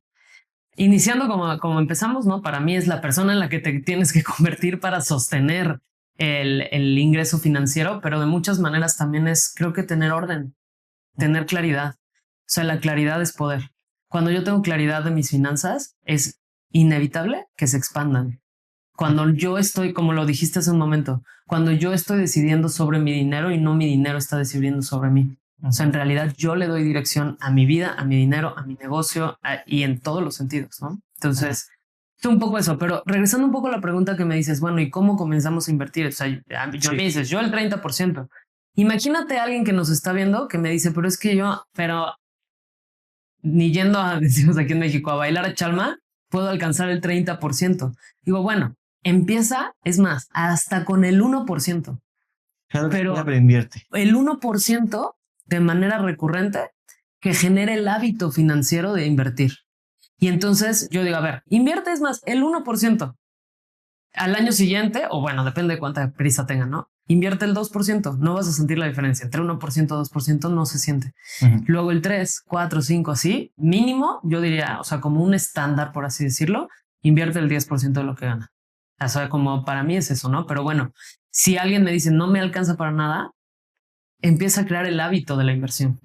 B: iniciando como empezamos, ¿no? Para mí es la persona en la que te tienes que convertir para sostener el ingreso financiero, pero de muchas maneras también es, creo que tener orden, tener claridad. O sea, la claridad es poder. Cuando yo tengo claridad de mis finanzas, es inevitable que se expandan. Cuando yo estoy, como lo dijiste hace un momento, cuando yo estoy decidiendo sobre mi dinero y no mi dinero está decidiendo sobre mí. O sea, en realidad yo le doy dirección a mi vida, a mi dinero, a mi negocio y en todos los sentidos, ¿no? Entonces, es un poco eso, pero regresando un poco a la pregunta que me dices, bueno, ¿y cómo comenzamos a invertir? O sea, me dices, yo el 30%. Imagínate a alguien que nos está viendo que me dice, pero es que pero ni yendo a, decimos aquí en México, a bailar a chalma, puedo alcanzar el 30%. Digo, bueno, empieza, es más, hasta con el 1%.
A: Claro, pero invierte.
B: El 1% de manera recurrente que genere el hábito financiero de invertir. Y entonces yo digo, a ver, invierte es más el 1%. Al año siguiente, o bueno, depende de cuánta prisa tengan, ¿no? Invierte el 2%, no vas a sentir la diferencia. Entre 1% y 2% no se siente. Luego el 3, 4, 5, así, mínimo, yo diría, o sea, como un estándar, por así decirlo, invierte el 10% de lo que gana. O sea, como para mí es eso, ¿no? Pero bueno, si alguien me dice no me alcanza para nada, empieza a crear el hábito de la inversión.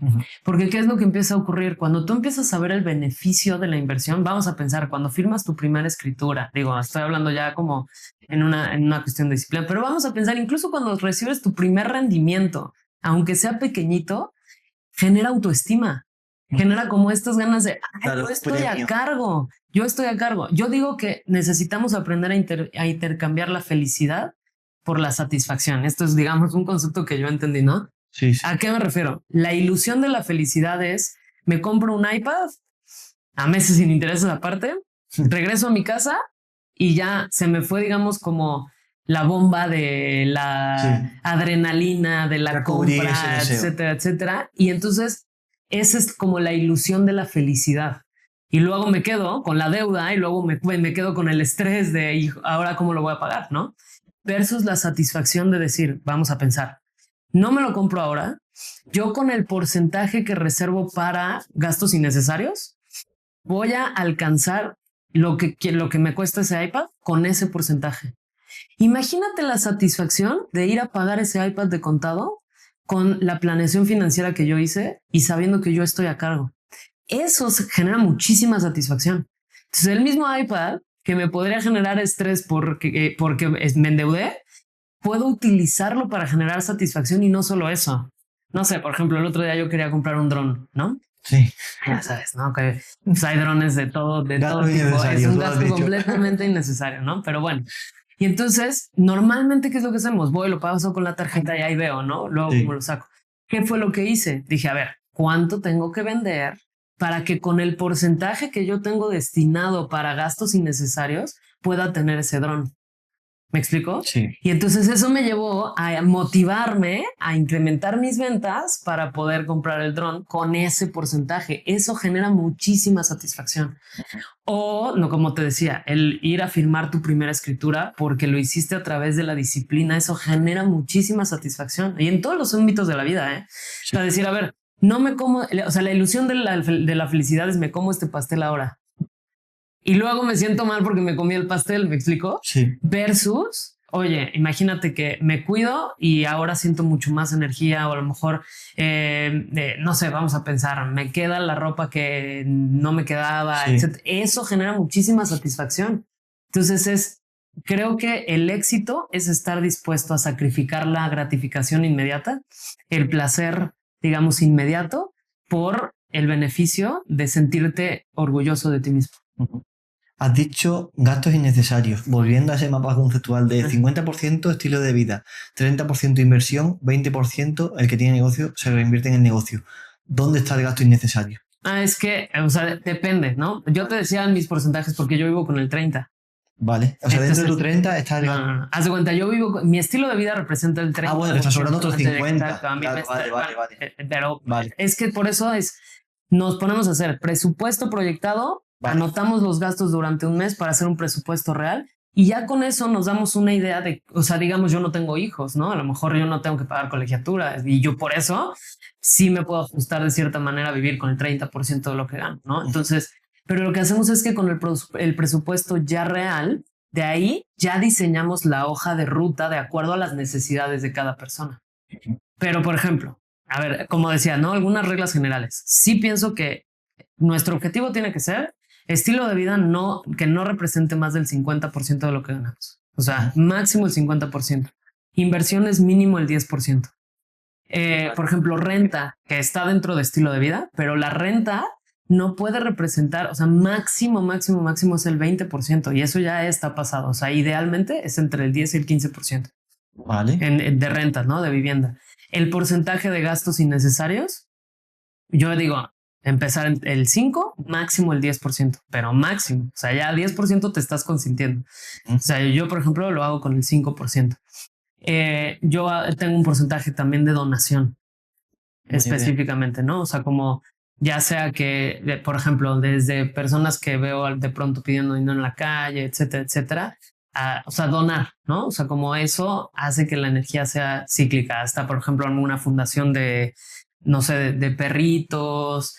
B: Porque ¿qué es lo que empieza a ocurrir? Cuando tú empiezas a ver el beneficio de la inversión, vamos a pensar, cuando firmas tu primera escritura, digo, estoy hablando ya como en una cuestión de disciplina, pero vamos a pensar incluso cuando recibes tu primer rendimiento, aunque sea pequeñito, genera autoestima, genera como estas ganas de, claro, yo estoy a cargo, yo estoy a cargo. Yo digo que necesitamos aprender a intercambiar la felicidad por la satisfacción. Esto es, digamos, un concepto que yo entendí, ¿no?
A: Sí, sí.
B: ¿A qué me refiero? La ilusión de la felicidad es, me compro un iPad a meses sin intereses aparte, regreso a mi casa y ya se me fue, digamos, como la bomba de la adrenalina, de la compra, etcétera, etcétera. Y entonces esa es como la ilusión de la felicidad. Y luego me quedo con la deuda y luego me quedo con el estrés de ahora cómo lo voy a pagar, ¿no? Versus la satisfacción de decir, vamos a pensar, no me lo compro ahora, yo con el porcentaje que reservo para gastos innecesarios, voy a alcanzar lo que me cuesta ese iPad con ese porcentaje. Imagínate la satisfacción de ir a pagar ese iPad de contado con la planeación financiera que yo hice y sabiendo que yo estoy a cargo. Eso genera muchísima satisfacción. Entonces, el mismo iPad que me podría generar estrés porque me endeudé, puedo utilizarlo para generar satisfacción y no solo eso. No sé, por ejemplo, el otro día yo quería comprar un dron, ¿no?
A: Sí.
B: Ya sabes, ¿no? Que pues hay drones de todo tipo. Es un gasto completamente innecesario, ¿no? Pero bueno. Y entonces, normalmente, ¿qué es lo que hacemos? Voy, lo paso con la tarjeta y ahí veo, ¿no? Luego, ¿cómo lo saco? ¿Qué fue lo que hice? Dije, a ver, ¿cuánto tengo que vender para que con el porcentaje que yo tengo destinado para gastos innecesarios pueda tener ese dron? ¿Me explico?
A: Sí.
B: Y entonces eso me llevó a motivarme a incrementar mis ventas para poder comprar el dron con ese porcentaje. Eso genera muchísima satisfacción. O, no, como te decía, el ir a firmar tu primera escritura porque lo hiciste a través de la disciplina, eso genera muchísima satisfacción. Y en todos los ámbitos de la vida, ¿eh?
A: Sí.
B: O sea, decir, a ver, no me como, o sea, la ilusión de la felicidad es me como este pastel ahora. Y luego me siento mal porque me comí el pastel, ¿me explico?
A: Sí.
B: Versus, oye, imagínate que me cuido y ahora siento mucho más energía o a lo mejor, no sé, vamos a pensar, me queda la ropa que no me quedaba,
A: Sí.
B: etc. Eso genera muchísima satisfacción. Entonces creo que el éxito es estar dispuesto a sacrificar la gratificación inmediata, el placer, digamos, inmediato por el beneficio de sentirte orgulloso de ti mismo.
A: Has dicho gastos innecesarios, volviendo a ese mapa conceptual de 50% estilo de vida, 30% inversión, 20% el que tiene negocio se reinvierte en el negocio. ¿Dónde está el gasto innecesario?
B: Es que, o sea, depende, ¿no? Yo te decía mis porcentajes porque yo vivo con el 30.
A: Vale, o sea, dentro de tu 30 está el gasto.
B: No. Haz de cuenta, yo vivo, mi estilo de vida representa el 30.
A: Bueno, te está sobrando otros 50.
B: Exacto, a mí
A: Claro, vale.
B: Pero
A: Vale.
B: es que por eso nos ponemos a hacer presupuesto proyectado,
A: Vale.
B: anotamos los gastos durante un mes para hacer un presupuesto real y ya con eso nos damos una idea de, o sea, digamos, yo no tengo hijos, ¿no? A lo mejor yo no tengo que pagar colegiatura y yo por eso sí me puedo ajustar de cierta manera a vivir con el 30% de lo que gano, ¿no? Entonces, pero lo que hacemos es que con el presupuesto ya real, de ahí ya diseñamos la hoja de ruta de acuerdo a las necesidades de cada persona. Pero, por ejemplo, a ver, como decía, ¿no? Algunas reglas generales. Sí pienso que nuestro objetivo tiene que ser estilo de vida que no represente más del 50% de lo que ganamos. O sea, máximo el 50%. Inversiones mínimo el 10%. Por ejemplo, renta, que está dentro de estilo de vida, pero la renta no puede representar, o sea, máximo es el 20% y eso ya está pasado. O sea, idealmente es entre el 10 y el 15%.
A: Vale.
B: De renta, ¿no? De vivienda. El porcentaje de gastos innecesarios, yo digo, empezar en el 5, máximo el 10%, pero máximo. O sea, ya 10% te estás consintiendo. O sea, yo, por ejemplo, lo hago con el 5%. Yo tengo un porcentaje también de donación, específicamente, ¿no? O sea, como ya sea que, por ejemplo, desde personas que veo de pronto pidiendo dinero en la calle, etcétera, etcétera, o sea, donar, ¿no? O sea, como eso hace que la energía sea cíclica. Hasta, por ejemplo, en una fundación de, no sé, de perritos,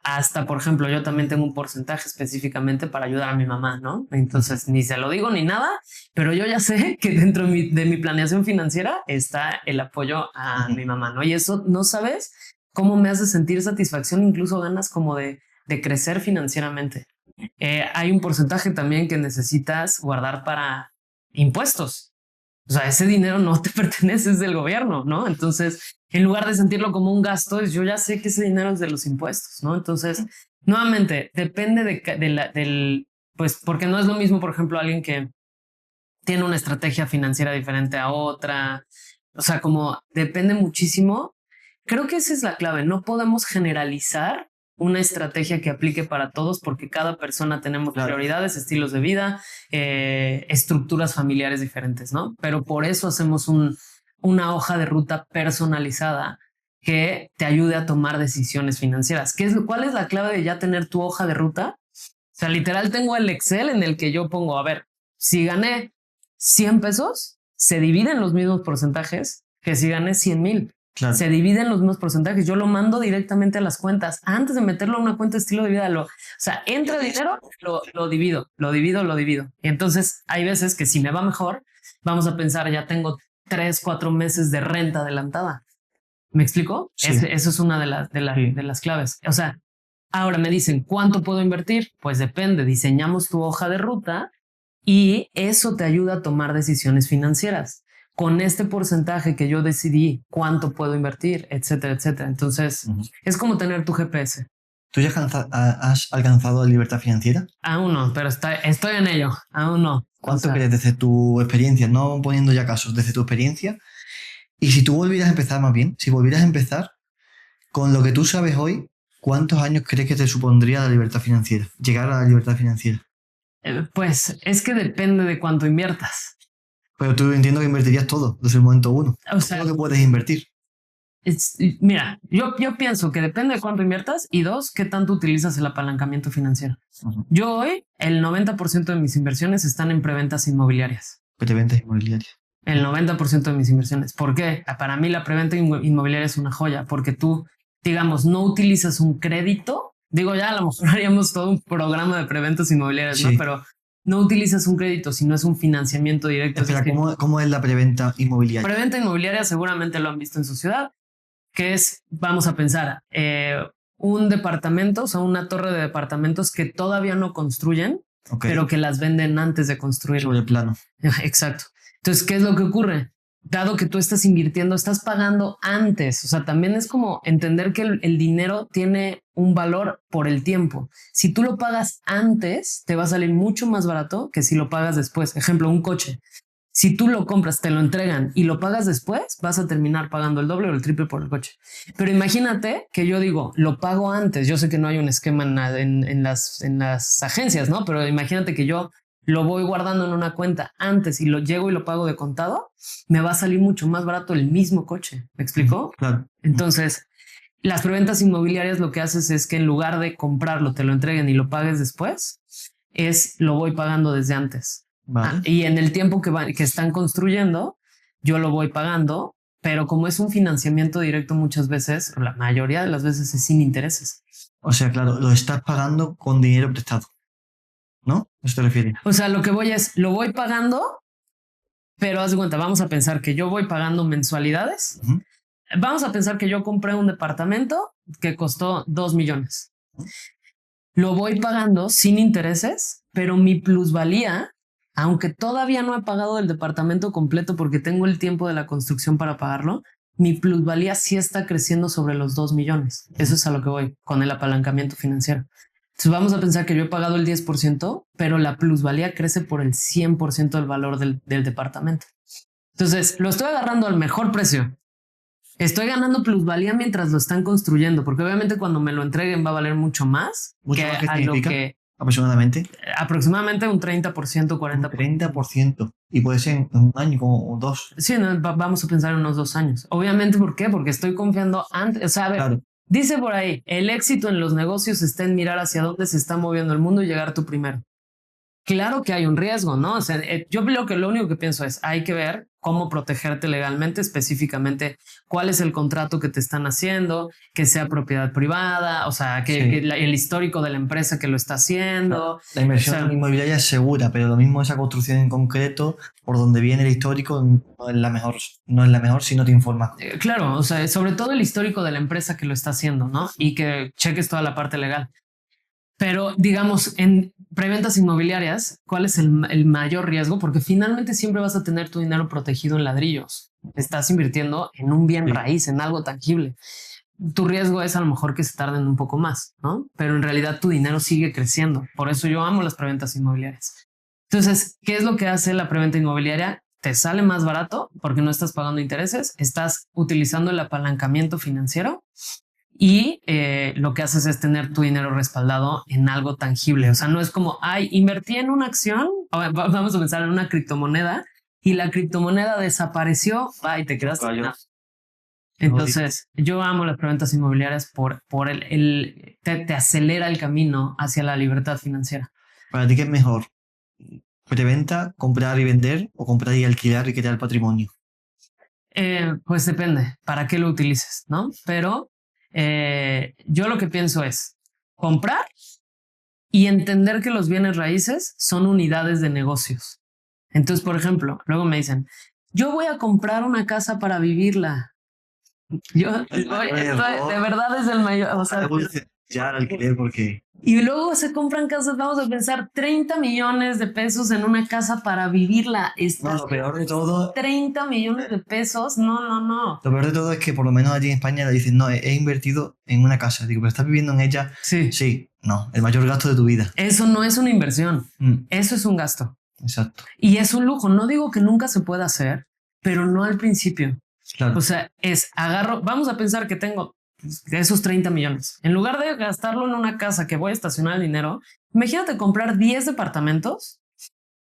B: hasta, por ejemplo, yo también tengo un porcentaje específicamente para ayudar a mi mamá, ¿no? Entonces, ni se lo digo ni nada, pero yo ya sé que dentro de mi planeación financiera está el apoyo a mi mamá, ¿no? Y eso, no sabes cómo me hace sentir satisfacción, incluso ganas como de crecer financieramente. Hay un porcentaje también que necesitas guardar para impuestos. O sea, ese dinero no te pertenece, es del gobierno, ¿no? Entonces, en lugar de sentirlo como un gasto, yo ya sé que ese dinero es de los impuestos, ¿no? Entonces, nuevamente, depende del, pues, porque no es lo mismo, por ejemplo, alguien que tiene una estrategia financiera diferente a otra. O sea, como depende muchísimo. Creo que esa es la clave. No podemos generalizar una estrategia que aplique para todos porque cada persona tenemos prioridades, estilos de vida, estructuras familiares diferentes, ¿no? Pero por eso hacemos una hoja de ruta personalizada que te ayude a tomar decisiones financieras. ¿Cuál es la clave de ya tener tu hoja de ruta? O sea, literal tengo el Excel en el que yo pongo, a ver, si gané 100 pesos, se dividen los mismos porcentajes que si gané 100,000. Claro. Se dividen los mismos porcentajes. Yo lo mando directamente a las cuentas. Antes de meterlo a una cuenta de estilo de vida, o sea, entra dinero, lo divido. Y entonces hay veces que si me va mejor, vamos a pensar, ya tengo 3, 4 meses de renta adelantada. ¿Me explico? Sí. Eso es una de las claves. O sea, ahora me dicen, ¿cuánto puedo invertir? Pues depende. Diseñamos tu hoja de ruta y eso te ayuda a tomar decisiones financieras. Con este porcentaje que yo decidí cuánto puedo invertir, etcétera, etcétera. Entonces, es como tener tu GPS.
A: ¿Tú ya has alcanzado la libertad financiera?
B: Aún no, pero estoy en ello. Aún no.
A: ¿Cuánto crees desde tu experiencia? No poniendo ya casos, desde tu experiencia. Y si tú volvieras a empezar más bien, si volvieras a empezar con lo que tú sabes hoy, ¿cuántos años crees que te supondría la libertad financiera? Llegar a la libertad financiera.
B: Pues es que depende de cuánto inviertas.
A: Pero tú entiendo que invertirías todo desde el momento uno.
B: O sea,
A: Todo lo que puedes invertir.
B: Mira, yo pienso que depende de cuánto inviertas y dos, qué tanto utilizas el apalancamiento financiero. Yo hoy, el 90% de mis inversiones están en preventas inmobiliarias.
A: Preventas inmobiliarias.
B: El 90% de mis inversiones. ¿Por qué? Para mí la preventa inmobiliaria es una joya porque tú, digamos, no utilizas un crédito. Digo, ya a lo mejor haríamos todo un programa de preventas inmobiliarias,
A: Sí.
B: ¿no? Pero no utilizas un crédito, sino es un financiamiento directo.
A: Espera, ¿cómo es la preventa inmobiliaria?
B: Preventa inmobiliaria seguramente lo han visto en su ciudad, que es, vamos a pensar, un departamento, o sea, una torre de departamentos que todavía no construyen,
A: Okay.
B: pero que las venden antes de construir.
A: Sobre el plano.
B: Exacto. Entonces, ¿qué es lo que ocurre? Dado que tú estás invirtiendo, estás pagando antes. O sea, también es como entender que el dinero tiene un valor por el tiempo. Si tú lo pagas antes, te va a salir mucho más barato que si lo pagas después. Ejemplo, un coche. Si tú lo compras, te lo entregan y lo pagas después, vas a terminar pagando el doble o el triple por el coche. Pero imagínate que yo digo, lo pago antes. Yo sé que no hay un esquema en las agencias, ¿no? Pero imagínate que yo lo voy guardando en una cuenta antes y lo llego y lo pago de contado, me va a salir mucho más barato el mismo coche. ¿Me explicó?
A: Claro.
B: Entonces, las preventas inmobiliarias lo que haces es que en lugar de comprarlo, te lo entreguen y lo pagues después, lo voy pagando desde antes.
A: Vale.
B: Y en el tiempo que están construyendo, yo lo voy pagando, pero como es un financiamiento directo muchas veces, la mayoría de las veces es sin intereses.
A: O sea, claro, lo estás pagando con dinero prestado, ¿no? ¿A eso te refieres?
B: O sea, lo que voy es, lo voy pagando, pero haz de cuenta, vamos a pensar que yo voy pagando mensualidades.
A: Uh-huh.
B: Vamos a pensar que yo compré un departamento que costó 2 millones. Lo voy pagando sin intereses, pero mi plusvalía, aunque todavía no he pagado el departamento completo porque tengo el tiempo de la construcción para pagarlo, mi plusvalía sí está creciendo sobre los 2 millones. Eso es a lo que voy con el apalancamiento financiero. Entonces vamos a pensar que yo he pagado el 10%, pero la plusvalía crece por el 100% del valor del departamento. Entonces lo estoy agarrando al mejor precio. Estoy ganando plusvalía mientras lo están construyendo, porque obviamente cuando me lo entreguen va a valer mucho más.
A: ¿Mucho
B: que
A: más qué
B: a lo
A: significa?
B: que
A: Aproximadamente.
B: aproximadamente un 30%, 40%.
A: 30%. Y puede ser en un año o dos.
B: Sí, no, vamos a pensar en unos 2 años. Obviamente, ¿por qué? Porque estoy confiando antes. O sea, a ver,
A: Claro.
B: dice por ahí, el éxito en los negocios está en mirar hacia dónde se está moviendo el mundo y llegar tú primero. Claro que hay un riesgo, ¿no? O sea, yo lo único que pienso es, hay que ver cómo protegerte legalmente, específicamente cuál es el contrato que te están haciendo, que sea propiedad privada, o sea, que el histórico de la empresa que lo está haciendo.
A: La inversión inmobiliaria es segura, pero lo mismo esa construcción en concreto, por donde viene el histórico, no es la mejor si no te informas.
B: Claro, o sea, sobre todo el histórico de la empresa que lo está haciendo, ¿no? Y que cheques toda la parte legal. Pero digamos, en preventas inmobiliarias, ¿cuál es el mayor riesgo? Porque finalmente siempre vas a tener tu dinero protegido en ladrillos. Estás invirtiendo en un bien raíz, en algo tangible. Tu riesgo es a lo mejor que se tarden un poco más, ¿no? Pero en realidad tu dinero sigue creciendo. Por eso yo amo las preventas inmobiliarias. Entonces, ¿qué es lo que hace la preventa inmobiliaria? Te sale más barato porque no estás pagando intereses, estás utilizando el apalancamiento financiero. Y lo que haces es tener tu dinero respaldado en algo tangible. O sea, no es como, ay, invertí en una acción, vamos a pensar en una criptomoneda y la criptomoneda desapareció, y te quedaste sin nada. Entonces, yo amo las preventas inmobiliarias por te acelera el camino hacia la libertad financiera.
A: ¿Para ti qué es mejor? ¿Preventa, comprar y vender o comprar y alquilar y crear patrimonio?
B: Pues depende para qué lo utilices, ¿no? Pero yo lo que pienso es comprar y entender que los bienes raíces son unidades de negocios. Entonces, por ejemplo, luego me dicen, yo voy a comprar una casa para vivirla. De verdad es el mayor. O sea,
A: ya alquiler porque...
B: Y luego se compran casas, vamos a pensar 30 millones de pesos en una casa para vivirla.
A: No, lo peor de todo...
B: 30 millones de pesos, no.
A: Lo peor de todo es que por lo menos allí en España le dicen, no, he invertido en una casa. Digo, pero estás viviendo en ella. Sí, no, el mayor gasto de tu vida.
B: Eso no es una inversión, eso es un gasto.
A: Exacto.
B: Y es un lujo. No digo que nunca se pueda hacer, pero no al principio.
A: Claro.
B: O sea, vamos a pensar que tengo de esos 30 millones, en lugar de gastarlo en una casa que voy a estacionar el dinero, imagínate comprar 10 departamentos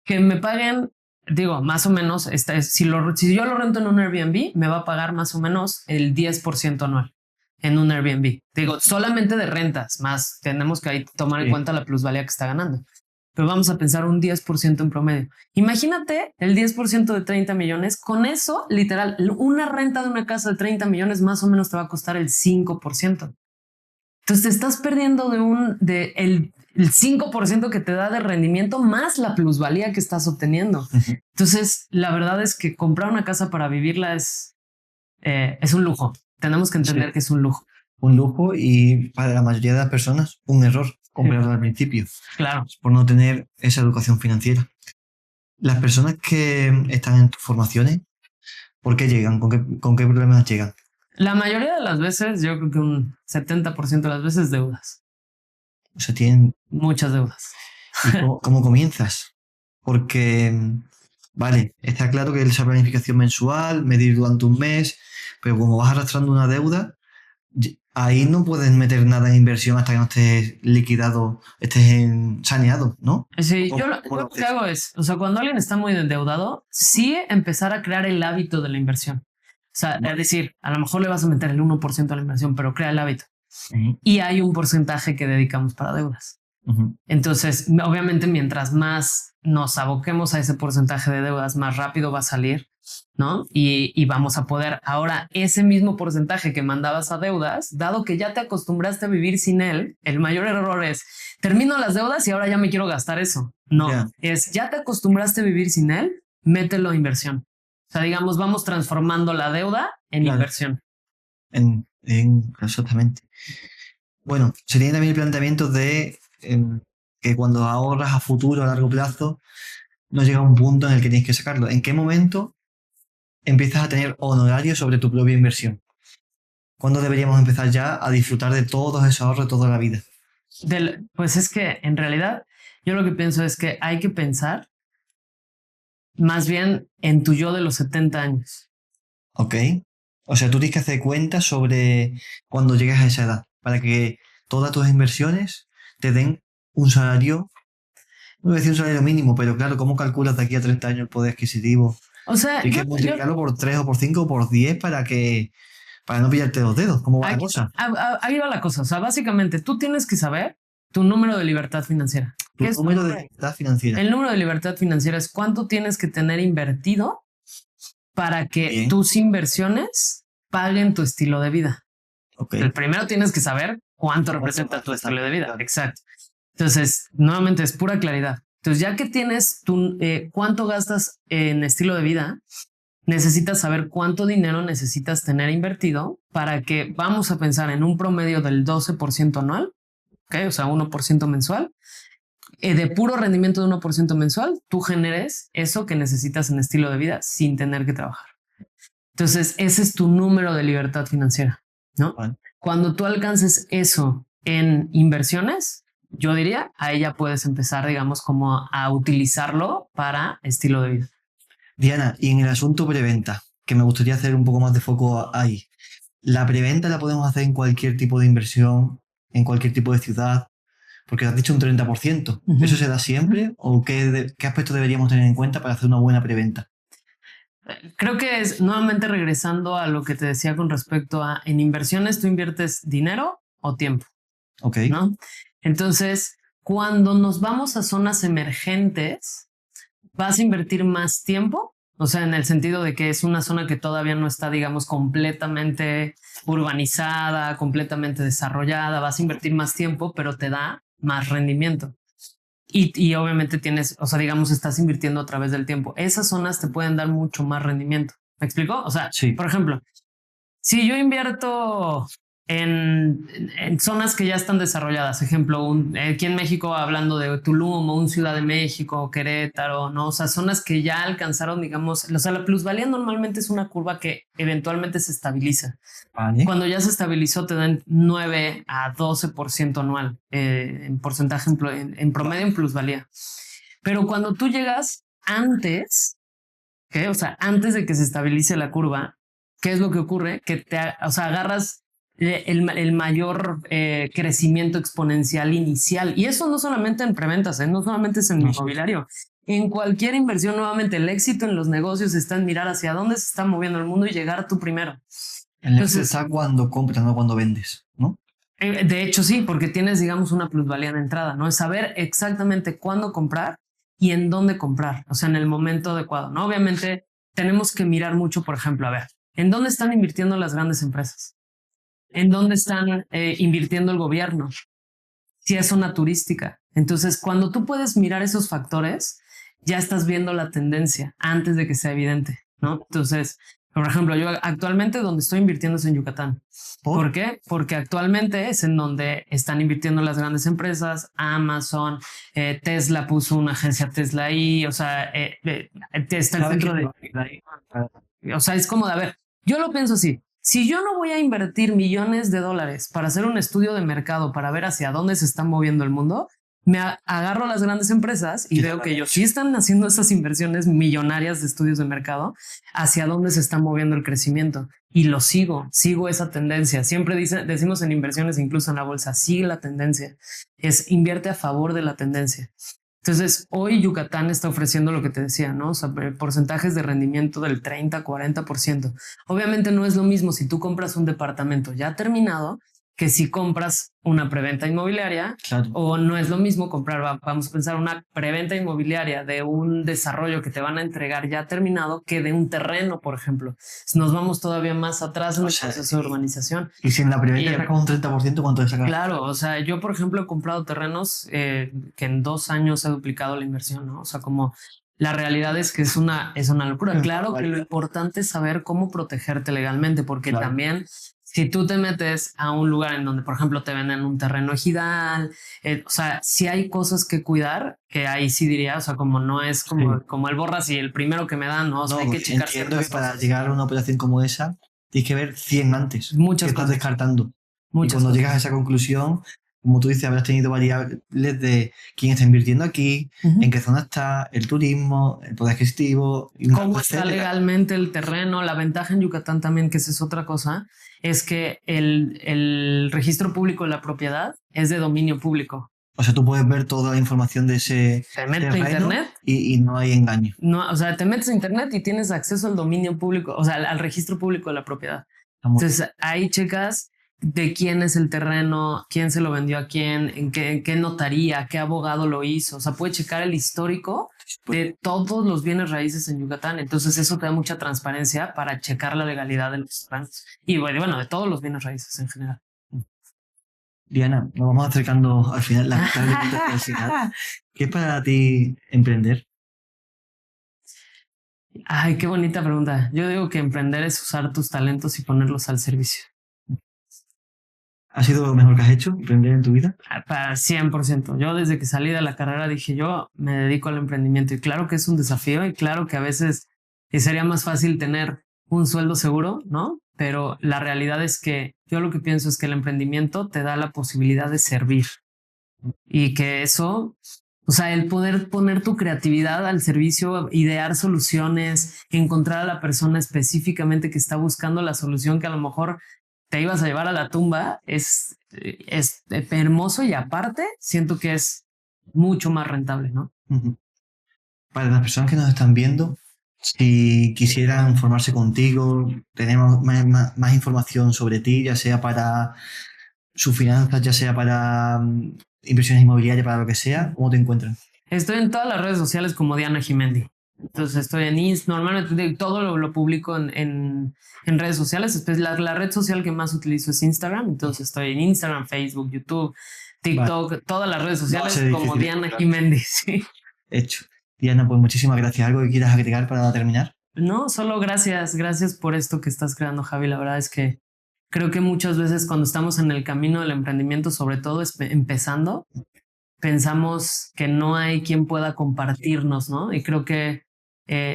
B: que me paguen, digo, más o menos, si yo lo rento en un Airbnb, me va a pagar más o menos el 10% anual en un Airbnb. Digo, solamente de rentas, más tenemos que ahí tomar en cuenta la plusvalía que está ganando. Pero vamos a pensar un 10% en promedio. Imagínate el 10% de 30 millones. Con eso, literal, una renta de una casa de 30 millones más o menos te va a costar el 5%. Entonces te estás perdiendo el 5% que te da de rendimiento más la plusvalía que estás obteniendo. Entonces, la verdad es que comprar una casa para vivirla es un lujo. Tenemos que entender que es un lujo.
A: Un lujo y para la mayoría de las personas un error comprarlo al principio.
B: Claro.
A: Por no tener esa educación financiera. Las personas que están en tus formaciones, ¿por qué llegan? ¿Con qué problemas llegan?
B: La mayoría de las veces, yo creo que un 70% de las veces deudas.
A: O sea, tienen
B: muchas deudas.
A: ¿Y cómo comienzas? Porque, vale, está claro que esa planificación mensual, medir durante un mes, pero como vas arrastrando una deuda, ahí no puedes meter nada en inversión hasta que no estés liquidado, estés saneado, ¿no?
B: Sí, yo lo que hago es, o sea, cuando alguien está muy endeudado, sí empezar a crear el hábito de la inversión. O sea, es decir, a lo mejor le vas a meter el 1% a la inversión, pero crea el hábito. Y hay un porcentaje que dedicamos para deudas. Entonces, obviamente, mientras más nos aboquemos a ese porcentaje de deudas, más rápido va a salir, ¿no? Y vamos a poder ahora ese mismo porcentaje que mandabas a deudas, dado que ya te acostumbraste a vivir sin él, el mayor error es termino las deudas y ahora ya me quiero gastar eso. No, es ya te acostumbraste a vivir sin él, mételo a inversión. O sea, digamos, vamos transformando la deuda en inversión.
A: Exactamente. Bueno, se tiene también el planteamiento de que cuando ahorras a futuro, a largo plazo, no llega un punto en el que tienes que sacarlo. ¿En qué momento empiezas a tener honorarios sobre tu propia inversión? ¿Cuándo deberíamos empezar ya a disfrutar de todos esos ahorros toda la vida?
B: Pues es que en realidad yo lo que pienso es que hay que pensar más bien en tu yo de los 70 años.
A: Ok. O sea, tú tienes que hacer cuentas sobre cuando llegues a esa edad para que todas tus inversiones te den un salario, no voy a decir un salario mínimo, pero claro, ¿cómo calculas de aquí a 30 años el poder adquisitivo?
B: O sea,
A: tienes que multiplicarlo por 3 o por 5 o por 10 para no pillarte los dedos. ¿Cómo va la cosa?
B: Ahí va la cosa. O sea, básicamente tú tienes que saber tu número de libertad financiera.
A: ¿Qué es número de libertad financiera?
B: El número de libertad financiera es cuánto tienes que tener invertido para que tus inversiones paguen tu estilo de vida.
A: Okay.
B: El primero tienes que saber cuánto representa tu estilo de vida. Exacto. Entonces, nuevamente es pura claridad. Entonces, ya que tienes cuánto gastas en estilo de vida, necesitas saber cuánto dinero necesitas tener invertido para que vamos a pensar en un promedio del 12% anual, ¿okay? O sea, 1% mensual. De puro rendimiento de 1% mensual, tú generes eso que necesitas en estilo de vida sin tener que trabajar. Entonces, ese es tu número de libertad financiera, ¿no? Bueno. Cuando tú alcances eso en inversiones, yo diría, ahí ya puedes empezar, digamos, como a utilizarlo para estilo de vida.
A: Diana, y en el asunto preventa, que me gustaría hacer un poco más de foco ahí. ¿La preventa la podemos hacer en cualquier tipo de inversión, en cualquier tipo de ciudad? Porque has dicho un 30%. ¿Eso se da siempre? ¿O qué aspectos deberíamos tener en cuenta para hacer una buena preventa?
B: Creo que es nuevamente regresando a lo que te decía con respecto a en inversiones, tú inviertes dinero o tiempo.
A: Ok.
B: ¿No? Entonces, cuando nos vamos a zonas emergentes, vas a invertir más tiempo. O sea, en el sentido de que es una zona que todavía no está, digamos, completamente urbanizada, completamente desarrollada. Vas a invertir más tiempo, pero te da más rendimiento. Y obviamente tienes, o sea, digamos, estás invirtiendo a través del tiempo. Esas zonas te pueden dar mucho más rendimiento. ¿Me explico? O sea, sí. Por ejemplo, si yo invierto en zonas que ya están desarrolladas, ejemplo, aquí en México hablando de Tulum o un Ciudad de México, Querétaro, ¿no? O sea, zonas que ya alcanzaron, digamos, o sea, la plusvalía normalmente es una curva que eventualmente se estabiliza. Vale. Cuando ya se estabilizó te dan 9 a 12% anual en porcentaje, en promedio en plusvalía. Pero cuando tú llegas antes, ¿qué? O sea, antes de que se estabilice la curva, ¿qué es lo que ocurre? Que agarras el mayor crecimiento exponencial inicial. Y eso no solamente en preventas, no solamente es en inmobiliario. En cualquier inversión, nuevamente, el éxito en los negocios está en mirar hacia dónde se está moviendo el mundo y llegar tú primero.
A: El éxito está cuando compras, no cuando vendes, ¿no?
B: De hecho, sí, porque tienes, digamos, una plusvalía de entrada, ¿no? Es saber exactamente cuándo comprar y en dónde comprar, o sea, en el momento adecuado, ¿no? Obviamente tenemos que mirar mucho, por ejemplo, a ver, ¿en dónde están invirtiendo las grandes empresas? ¿En dónde están invirtiendo el gobierno? Si es zona turística. Entonces, cuando tú puedes mirar esos factores, ya estás viendo la tendencia antes de que sea evidente, ¿no? Entonces, por ejemplo, yo actualmente donde estoy invirtiendo es en Yucatán. ¿Por qué? Porque actualmente es en donde están invirtiendo las grandes empresas, Amazon, Tesla puso una agencia Tesla ahí, o sea, está el centro de... O sea, es como de, a ver, yo lo pienso así, si yo no voy a invertir millones de dólares para hacer un estudio de mercado, para ver hacia dónde se está moviendo el mundo, me agarro a las grandes empresas y veo que ellos sí están haciendo esas inversiones millonarias de estudios de mercado, hacia dónde se está moviendo el crecimiento y lo sigo esa tendencia. Siempre decimos en inversiones, incluso en la bolsa, sigue la tendencia, es invierte a favor de la tendencia. Entonces, hoy Yucatán está ofreciendo lo que te decía, ¿no? O sea, porcentajes de rendimiento del 30-40%. Obviamente no es lo mismo si tú compras un departamento ya terminado que si compras una preventa inmobiliaria, claro. O no es lo mismo comprar, vamos a pensar, una preventa inmobiliaria de un desarrollo que te van a entregar ya terminado que de un terreno, por ejemplo. Nos vamos todavía más atrás en el proceso de urbanización.
A: Y si en la preventa saca un 30%, ¿cuánto te saca?
B: Claro, o sea, yo, por ejemplo, he comprado terrenos que en 2 años he duplicado la inversión, ¿no? O sea, como la realidad es que es una locura. Claro que lo importante es saber cómo protegerte legalmente, porque también si tú te metes a un lugar en donde, por ejemplo, te venden un terreno ejidal, o sea, si hay cosas que cuidar, que ahí sí diría, o sea, como no es como el borras y el primero que me dan, ¿no? O sea, hay que checar.
A: Entiendo que para llegar a una operación como esa, tienes que ver 100 antes.
B: Muchas
A: cosas. Estás descartando.
B: Muchas
A: y cuando llegas a esa conclusión, como tú dices, habrás tenido variables de quién está invirtiendo aquí, en qué zona está, el turismo, el poder adquisitivo.
B: Cómo está legalmente el terreno. La ventaja en Yucatán también, que esa es otra cosa, es que el registro público de la propiedad es de dominio público.
A: O sea, tú puedes ver toda la información de ese
B: te metes a internet
A: y no hay engaño.
B: No, o sea, te metes a internet y tienes acceso al dominio público, o sea, al registro público de la propiedad. Entonces ahí checas de quién es el terreno, quién se lo vendió a quién, en qué notaría, qué abogado lo hizo. O sea, puede checar el histórico de todos los bienes raíces en Yucatán. Entonces eso te da mucha transparencia para checar la legalidad de los terrenos. Y bueno, de todos los bienes raíces en general.
A: Diana, nos vamos acercando al final, al final. ¿Qué es para ti emprender?
B: Ay, qué bonita pregunta. Yo digo que emprender es usar tus talentos y ponerlos al servicio.
A: ¿Ha sido lo mejor que has hecho, emprender en tu vida?
B: Para 100%. Yo desde que salí de la carrera dije, yo me dedico al emprendimiento y claro que es un desafío y claro que a veces sería más fácil tener un sueldo seguro, ¿no? Pero la realidad es que yo lo que pienso es que el emprendimiento te da la posibilidad de servir y que eso, o sea, el poder poner tu creatividad al servicio, idear soluciones, encontrar a la persona específicamente que está buscando la solución que a lo mejor te ibas a llevar a la tumba, es hermoso y aparte siento que es mucho más rentable, ¿no?
A: Para las personas que nos están viendo, si quisieran formarse contigo, tenemos más información sobre ti, ya sea para sus finanzas, ya sea para inversiones inmobiliarias, para lo que sea, ¿cómo te encuentran?
B: Estoy en todas las redes sociales como Diana Gimendi. Entonces estoy en Instagram, normalmente todo lo publico en redes sociales. La red social que más utilizo es Instagram. Entonces estoy en Instagram, Facebook, YouTube, TikTok, todas las redes sociales como Diana Gimendi. Sí.
A: Hecho. Diana, pues muchísimas gracias. ¿Algo que quieras agregar para terminar?
B: No, solo gracias. Gracias por esto que estás creando, Javi. La verdad es que creo que muchas veces cuando estamos en el camino del emprendimiento, sobre todo empezando, pensamos que no hay quien pueda compartirnos, ¿no? Y creo que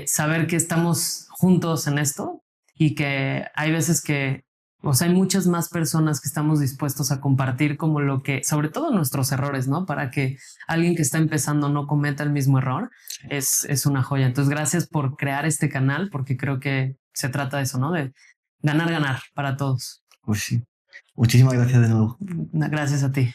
B: saber que estamos juntos en esto y que hay veces que, o sea, hay muchas más personas que estamos dispuestos a compartir como lo que, sobre todo nuestros errores, ¿no? Para que alguien que está empezando no cometa el mismo error, es una joya. Entonces, gracias por crear este canal, porque creo que se trata de eso, ¿no? De ganar para todos.
A: Pues sí. Muchísimas gracias de nuevo.
B: Gracias a ti.